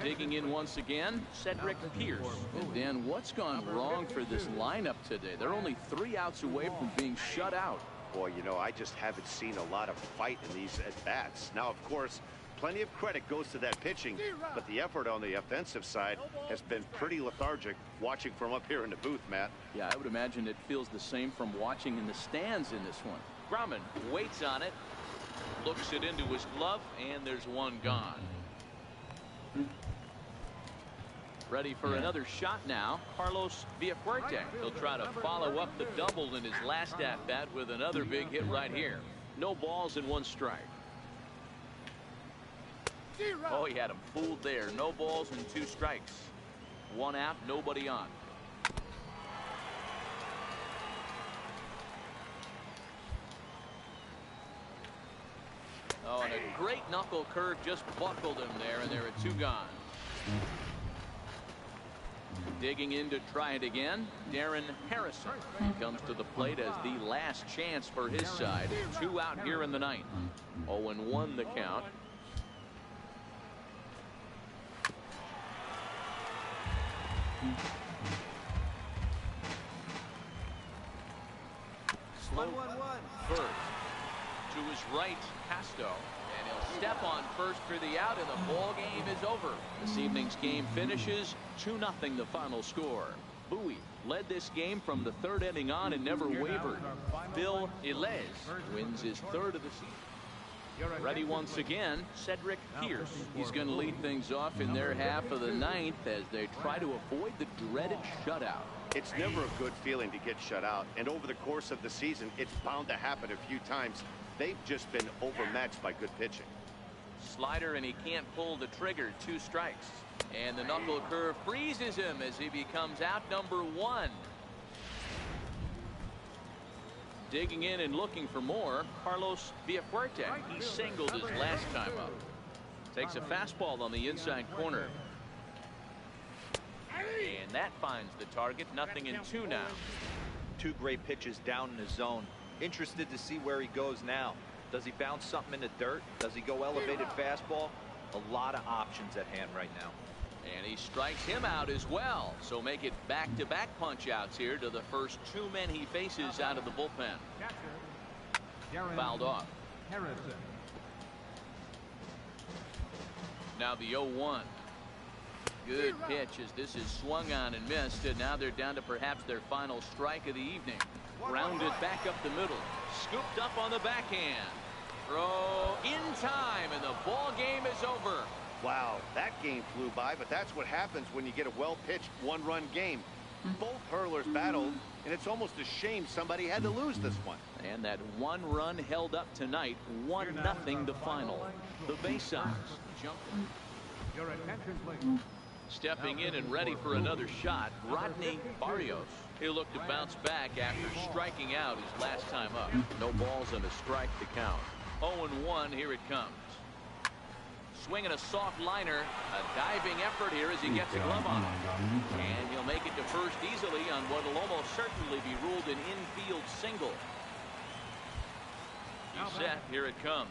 Digging in once again, Cedric Pierce. And Dan, what's gone wrong for this lineup today? They're only 3 outs away from being shut out. Boy, you know, I just haven't seen a lot of fight in these at-bats. Now, of course, plenty of credit goes to that pitching, but the effort on the offensive side has been pretty lethargic watching from up here in the booth, Matt. Yeah, I would imagine it feels the same from watching in the stands in this one. Grumman waits on it, looks it into his glove, and there's one gone. Ready for another shot now, Carlos Villafuerte. He'll try to follow up the double in his last at-bat with another big hit right here. No balls and 1 strike. Oh, he had him fooled there. No balls and 2 strikes. 1 out, nobody on. Oh, and a great knuckle curve just buckled him there, and there are 2 gone. Digging in to try it again, Darren Harrison. He comes to the plate as the last chance for his side. 2 out here in the 9th. 0-1 the count. Slow first. To his right, Casto. And he'll step on first for the out, and the ball game is over. This evening's game finishes 2-0 the final score. Bowie led this game from the 3rd inning on and never wavered. Bill Ilez wins his 3rd of the season. Ready once again, Cedric Pierce. He's going to lead things off in their half of the 9th as they try to avoid the dreaded shutout. It's never a good feeling to get shut out, and over the course of the season, it's bound to happen a few times. They've just been overmatched by good pitching. Slider, and he can't pull the trigger. 2 strikes. And the knuckle curve freezes him as he becomes out number 1. Digging in and looking for more, Carlos Villafuerte. He singled his last time up. Takes a fastball on the inside corner. And that finds the target. 0-2 now. 2 great pitches down in the zone. Interested to see where he goes now. Does he bounce something in the dirt? Does he go elevated fastball? A lot of options at hand right now. And he strikes him out as well. So make it back-to-back punch-outs here to the first 2 men he faces out of the bullpen. Fouled off. Now the 0-1. Good pitch as this is swung on and missed, and now they're down to perhaps their final strike of the evening. Grounded back up the middle. Scooped up on the backhand. Throw in time, and the ball game is over. Wow, that game flew by, but that's what happens when you get a well-pitched 1-run game. Both hurlers battled, and it's almost a shame somebody had to lose this one. And that 1 run held up tonight. 1-0 the final. The Bay Sox jumping. Your attention, please. Stepping in and ready for another shot, Rodney Barrios. He'll look to bounce back after striking out his last time up. No balls and a strike to count. 0-1, here it comes. Swinging a soft liner. A diving effort here as he gets a glove on it. And he'll make it to first easily on what will almost certainly be ruled an infield single. He's set, here it comes.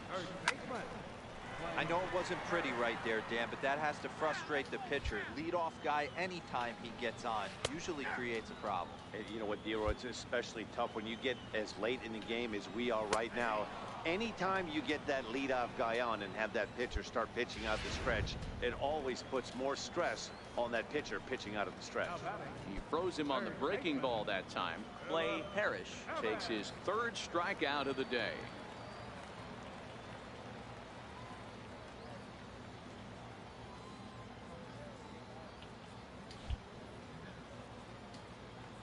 I know it wasn't pretty right there, Dan, but that has to frustrate the pitcher. Leadoff guy, anytime he gets on, usually creates a problem. And you know what, Dero, it's especially tough when you get as late in the game as we are right now. Anytime you get that leadoff guy on and have that pitcher start pitching out the stretch, it always puts more stress on that pitcher pitching out of the stretch. He froze him on the breaking ball that time. Clay Parrish takes his 3rd strikeout of the day.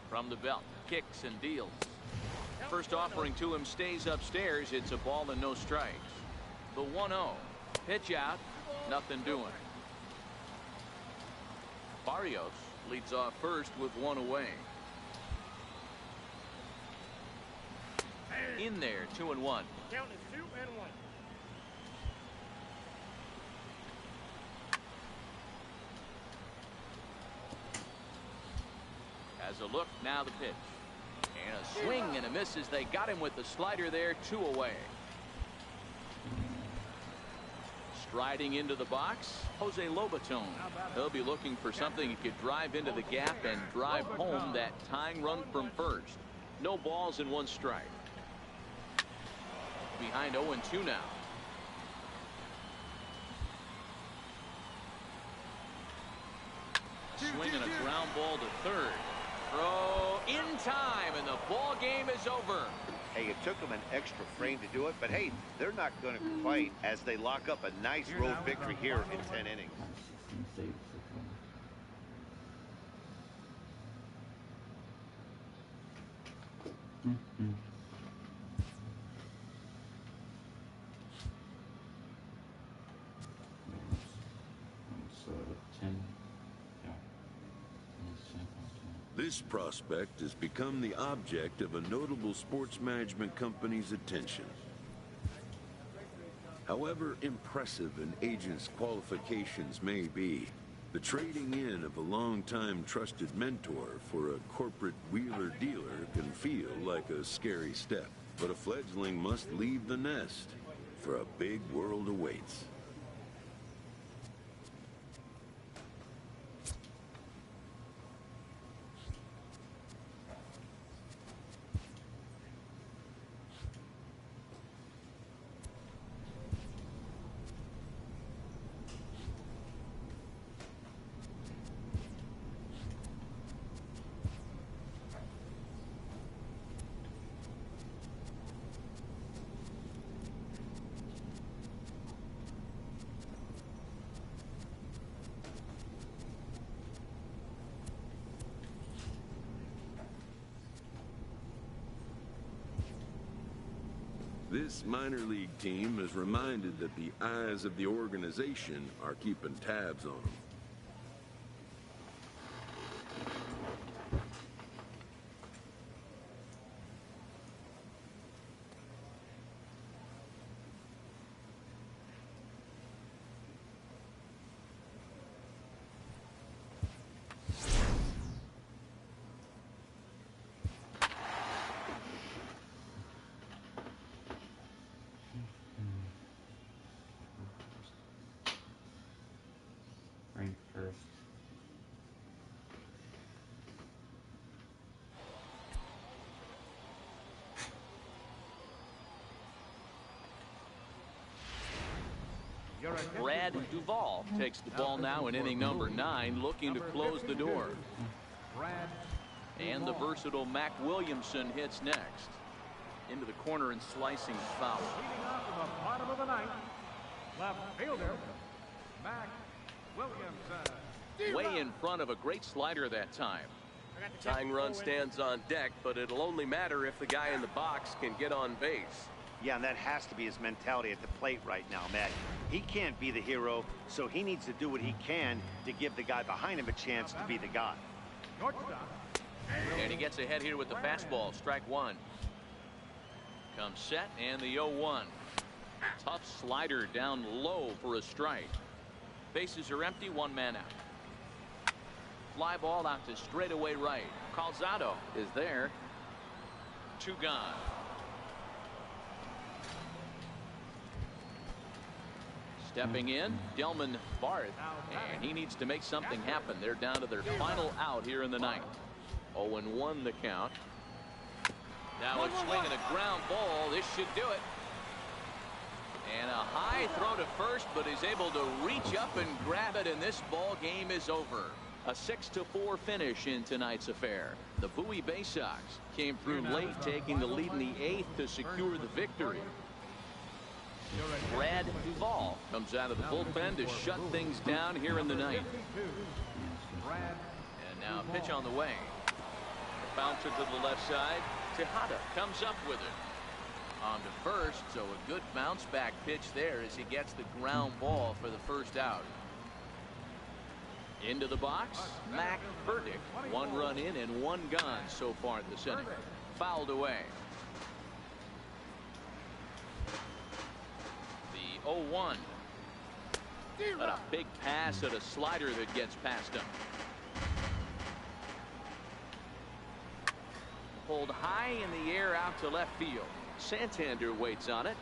From the belt, kicks and deals. First offering to him stays upstairs. It's a ball and no strikes. The 1-0. Pitch out. Nothing doing. Barrios leads off first with 1 away. In there, 2-1. Count is 2-1. Has a look, now the pitch. And a swing and a miss as they got him with the slider there. 2 away. Striding into the box, Jose Lobaton. He'll be looking for something he could drive into the gap and drive home that tying run from first. No balls and 1 strike. Behind 0-2 now. Swinging a ground ball to third. Throw in time, and the ball game is over. Hey, it took them an extra frame to do it, but hey, they're not going to complain as they lock up a nice road victory here in 10 innings. This prospect has become the object of a notable sports management company's attention. However impressive an agent's qualifications may be, the trading in of a long-time trusted mentor for a corporate wheeler-dealer can feel like a scary step. But a fledgling must leave the nest, for a big world awaits. This minor league team is reminded that the eyes of the organization are keeping tabs on them. Rank first. Brad Duvall takes the ball now in inning number 9, looking to close the door. And the versatile Mac Williamson hits next. Into the corner and slicing foul. Leading off to the bottom of the ninth, left fielder, Mac Williamson. Way in front of a great slider that time. Tying run stands on deck, but it'll only matter if the guy in the box can get on base. Yeah, and that has to be his mentality at the plate right now, Matt. He can't be the hero, so he needs to do what he can to give the guy behind him a chance to be the guy. And he gets ahead here with the fastball. Strike one. Comes set, and the 0-1. Tough slider down low for a strike. Bases are empty, one man out. Fly ball out to straightaway right. Calzado is there. 2 gone. Stepping in, Delman Barth, and he needs to make something happen. They're down to their final out here in the ninth. 0-1 the count. Now it's swinging a ground ball. This should do it. And a high throw to first, but he's able to reach up and grab it, and this ball game is over. A 6-4 finish in tonight's affair. The Bowie Bay Sox came through late, taking the lead in the 8th to secure the victory. Brad Duvall comes out of the bullpen to shut things down here in the ninth. And now pitch on the way. Bouncer to the left side. Tejada comes up with it. On to first, so a good bounce back pitch there as he gets the ground ball for the first out. Into the box, Mac Burdick. 1 run in and 1 gone so far this inning. Fouled away. The 0-1. But a big pass at a slider that gets past him. Pulled high in the air out to left field. Santander waits on it.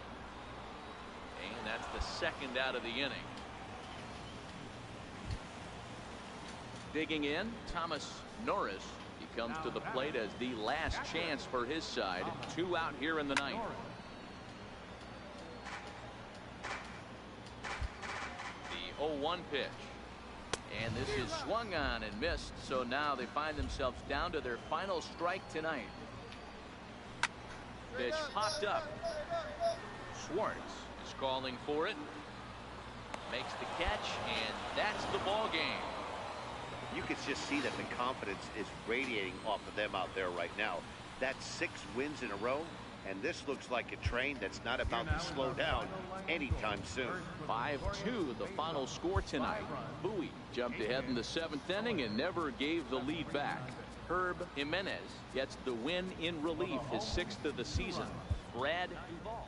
And that's the second out of the inning. Digging in, Thomas Norris. He comes to the plate as the last chance for his side. 2 out here in the ninth. The 0-1 pitch. And this is swung on and missed, so now they find themselves down to their final strike tonight. Pitch popped up. Schwartz is calling for it. Makes the catch, and that's the ball game. You can just see that the confidence is radiating off of them out there right now. That's 6 wins in a row, and this looks like a train that's not about to slow down anytime soon. 5-2 the final score tonight. Bowie jumped ahead in the 7th inning and never gave the lead back. Herb Jimenez gets the win in relief, his 6th of the season. Brad Duvall.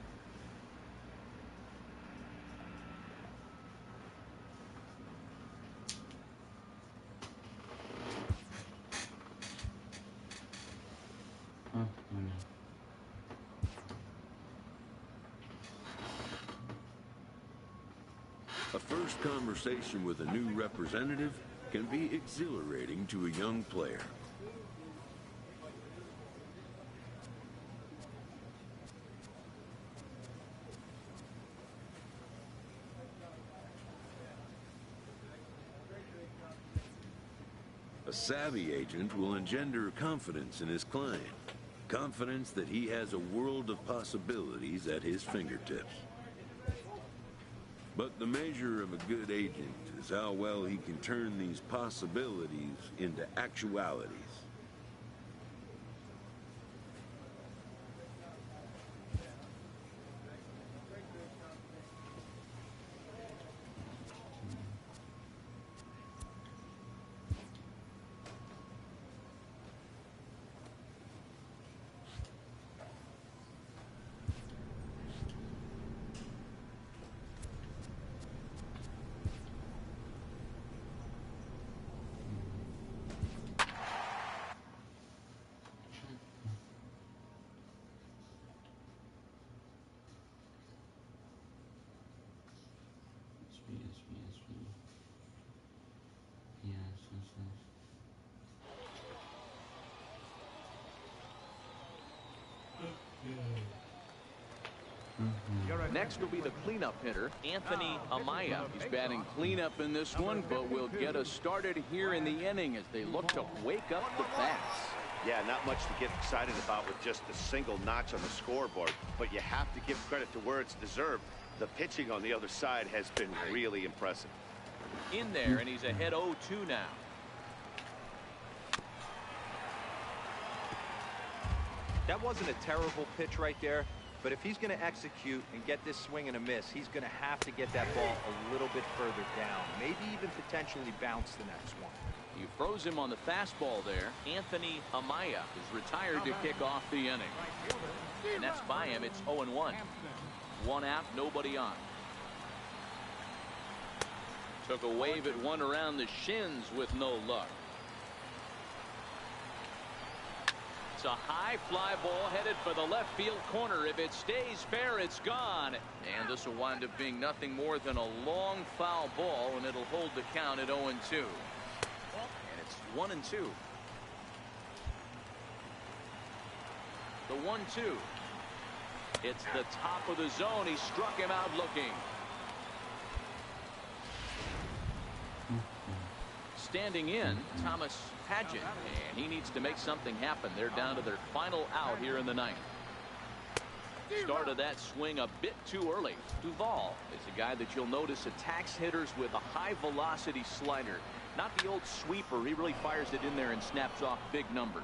A first conversation with a new representative can be exhilarating to a young player. A savvy agent will engender confidence in his client, confidence that he has a world of possibilities at his fingertips. But the measure of a good agent is how well he can turn these possibilities into actualities. Next will be the cleanup hitter, Anthony Amaya. He's batting cleanup in this one, but will get us started here in the inning as they look to wake up the bats. Yeah, not much to get excited about with just a single notch on the scoreboard, but you have to give credit to where it's deserved. The pitching on the other side has been really impressive. In there, and he's ahead 0-2 now. That wasn't a terrible pitch right there, but if he's going to execute and get this swing and a miss, he's going to have to get that ball a little bit further down, maybe even potentially bounce the next one. You froze him on the fastball there. Anthony Amaya is retired to kick off the inning. And that's by him. It's 0-1. One out, nobody on. Took a wave at one around the shins with no luck. It's a high fly ball headed for the left field corner. If it stays fair, it's gone. And this will wind up being nothing more than a long foul ball, and it'll hold the count at 0-2. And it's 1-2. The 1-2. It's the top of the zone. He struck him out looking. Standing in, Thomas Paget, and he needs to make something happen. They're down to their final out here in the ninth. Started that swing a bit too early. Duvall is a guy that you'll notice attacks hitters with a high velocity slider. Not the old sweeper. He really fires it in there and snaps off big numbers.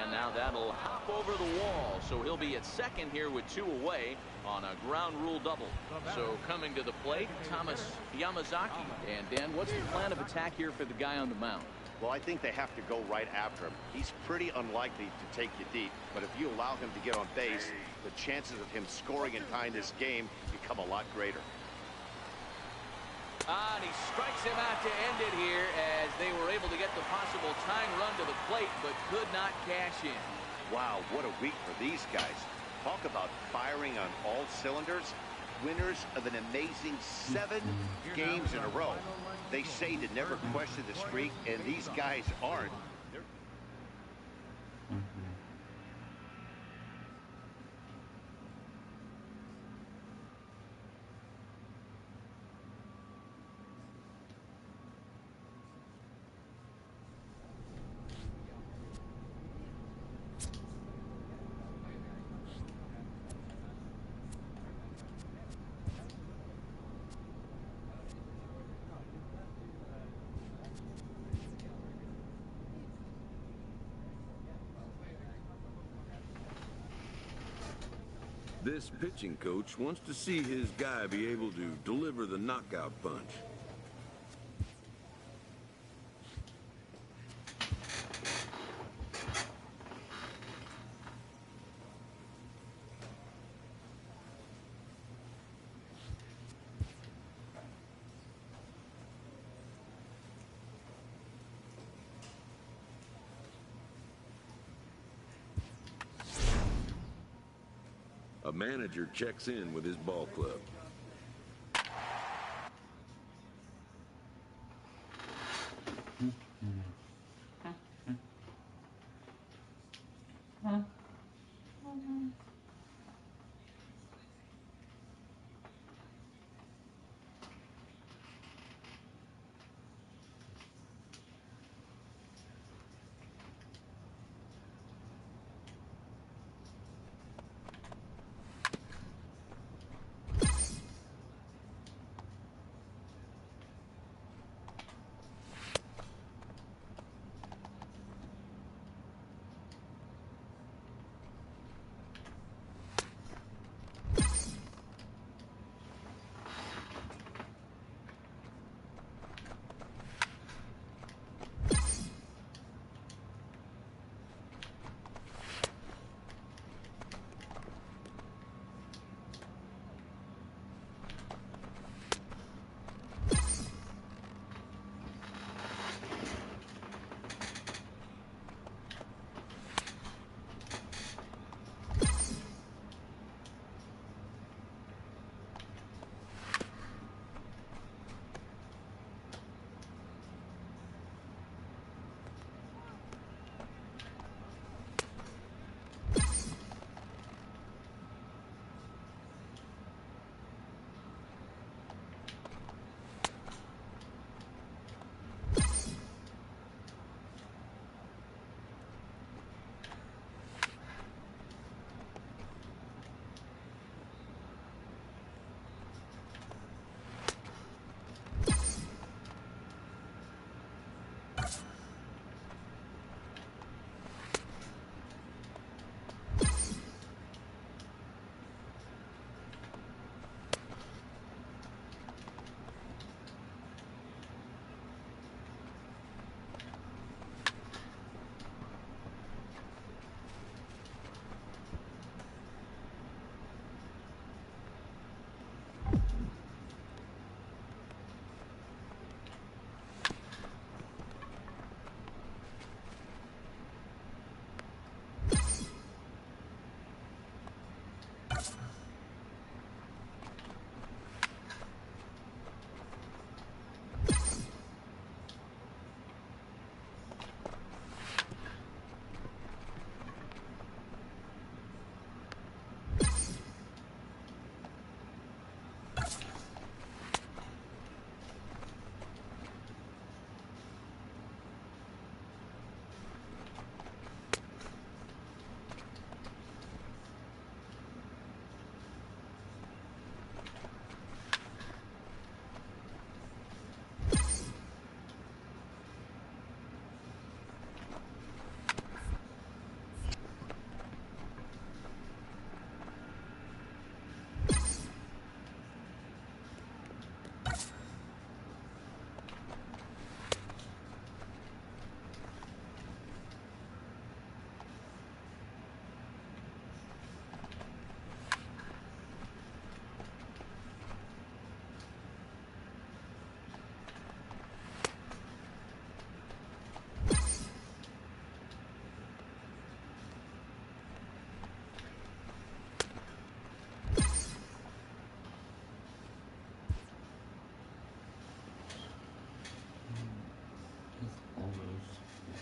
And now that'll hop over the wall, so he'll be at second here with 2 away on a ground rule double. So coming to the plate, Thomas Yamazaki. And Dan, what's the plan of attack here for the guy on the mound? Well, I think they have to go right after him. He's pretty unlikely to take you deep, but if you allow him to get on base, the chances of him scoring and tying this game become a lot greater. And he strikes him out to end it here as they were able to get the possible tying run to the plate, but could not cash in. Wow, what a week for these guys. Talk about firing on all cylinders. Winners of an amazing 7 games in a row. They say to never question the streak, and these guys aren't. This pitching coach wants to see his guy be able to deliver the knockout punch. A manager checks in with his ball club.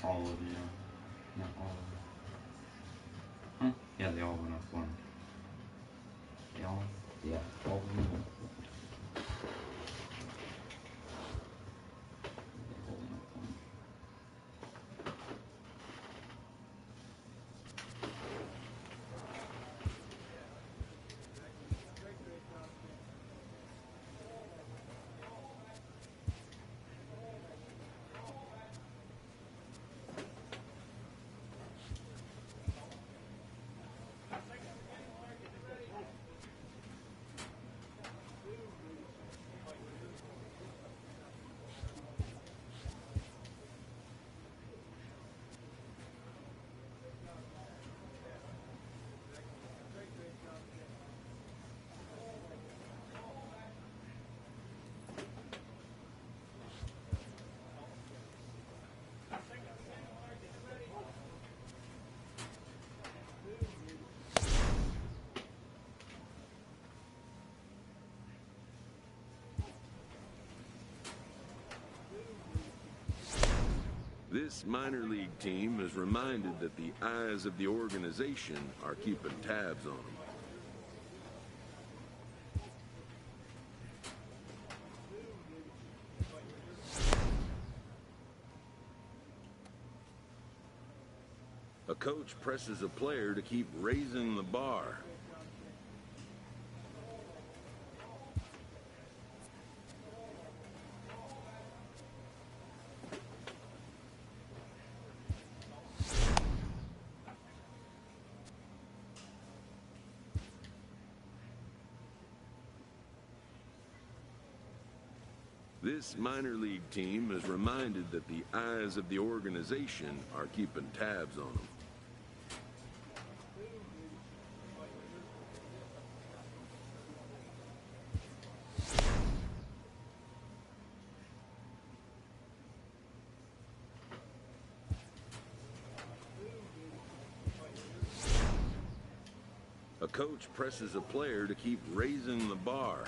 All of you. Not all of them. Huh? Yeah, they all went up one. They all? Yeah, all of them. They all went up one. This minor league team is reminded that the eyes of the organization are keeping tabs on them. A coach presses a player to keep raising the bar. This minor league team is reminded that the eyes of the organization are keeping tabs on them. A coach presses a player to keep raising the bar.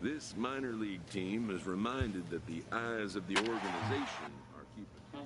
This minor league team is reminded that the eyes of the organization are keeping...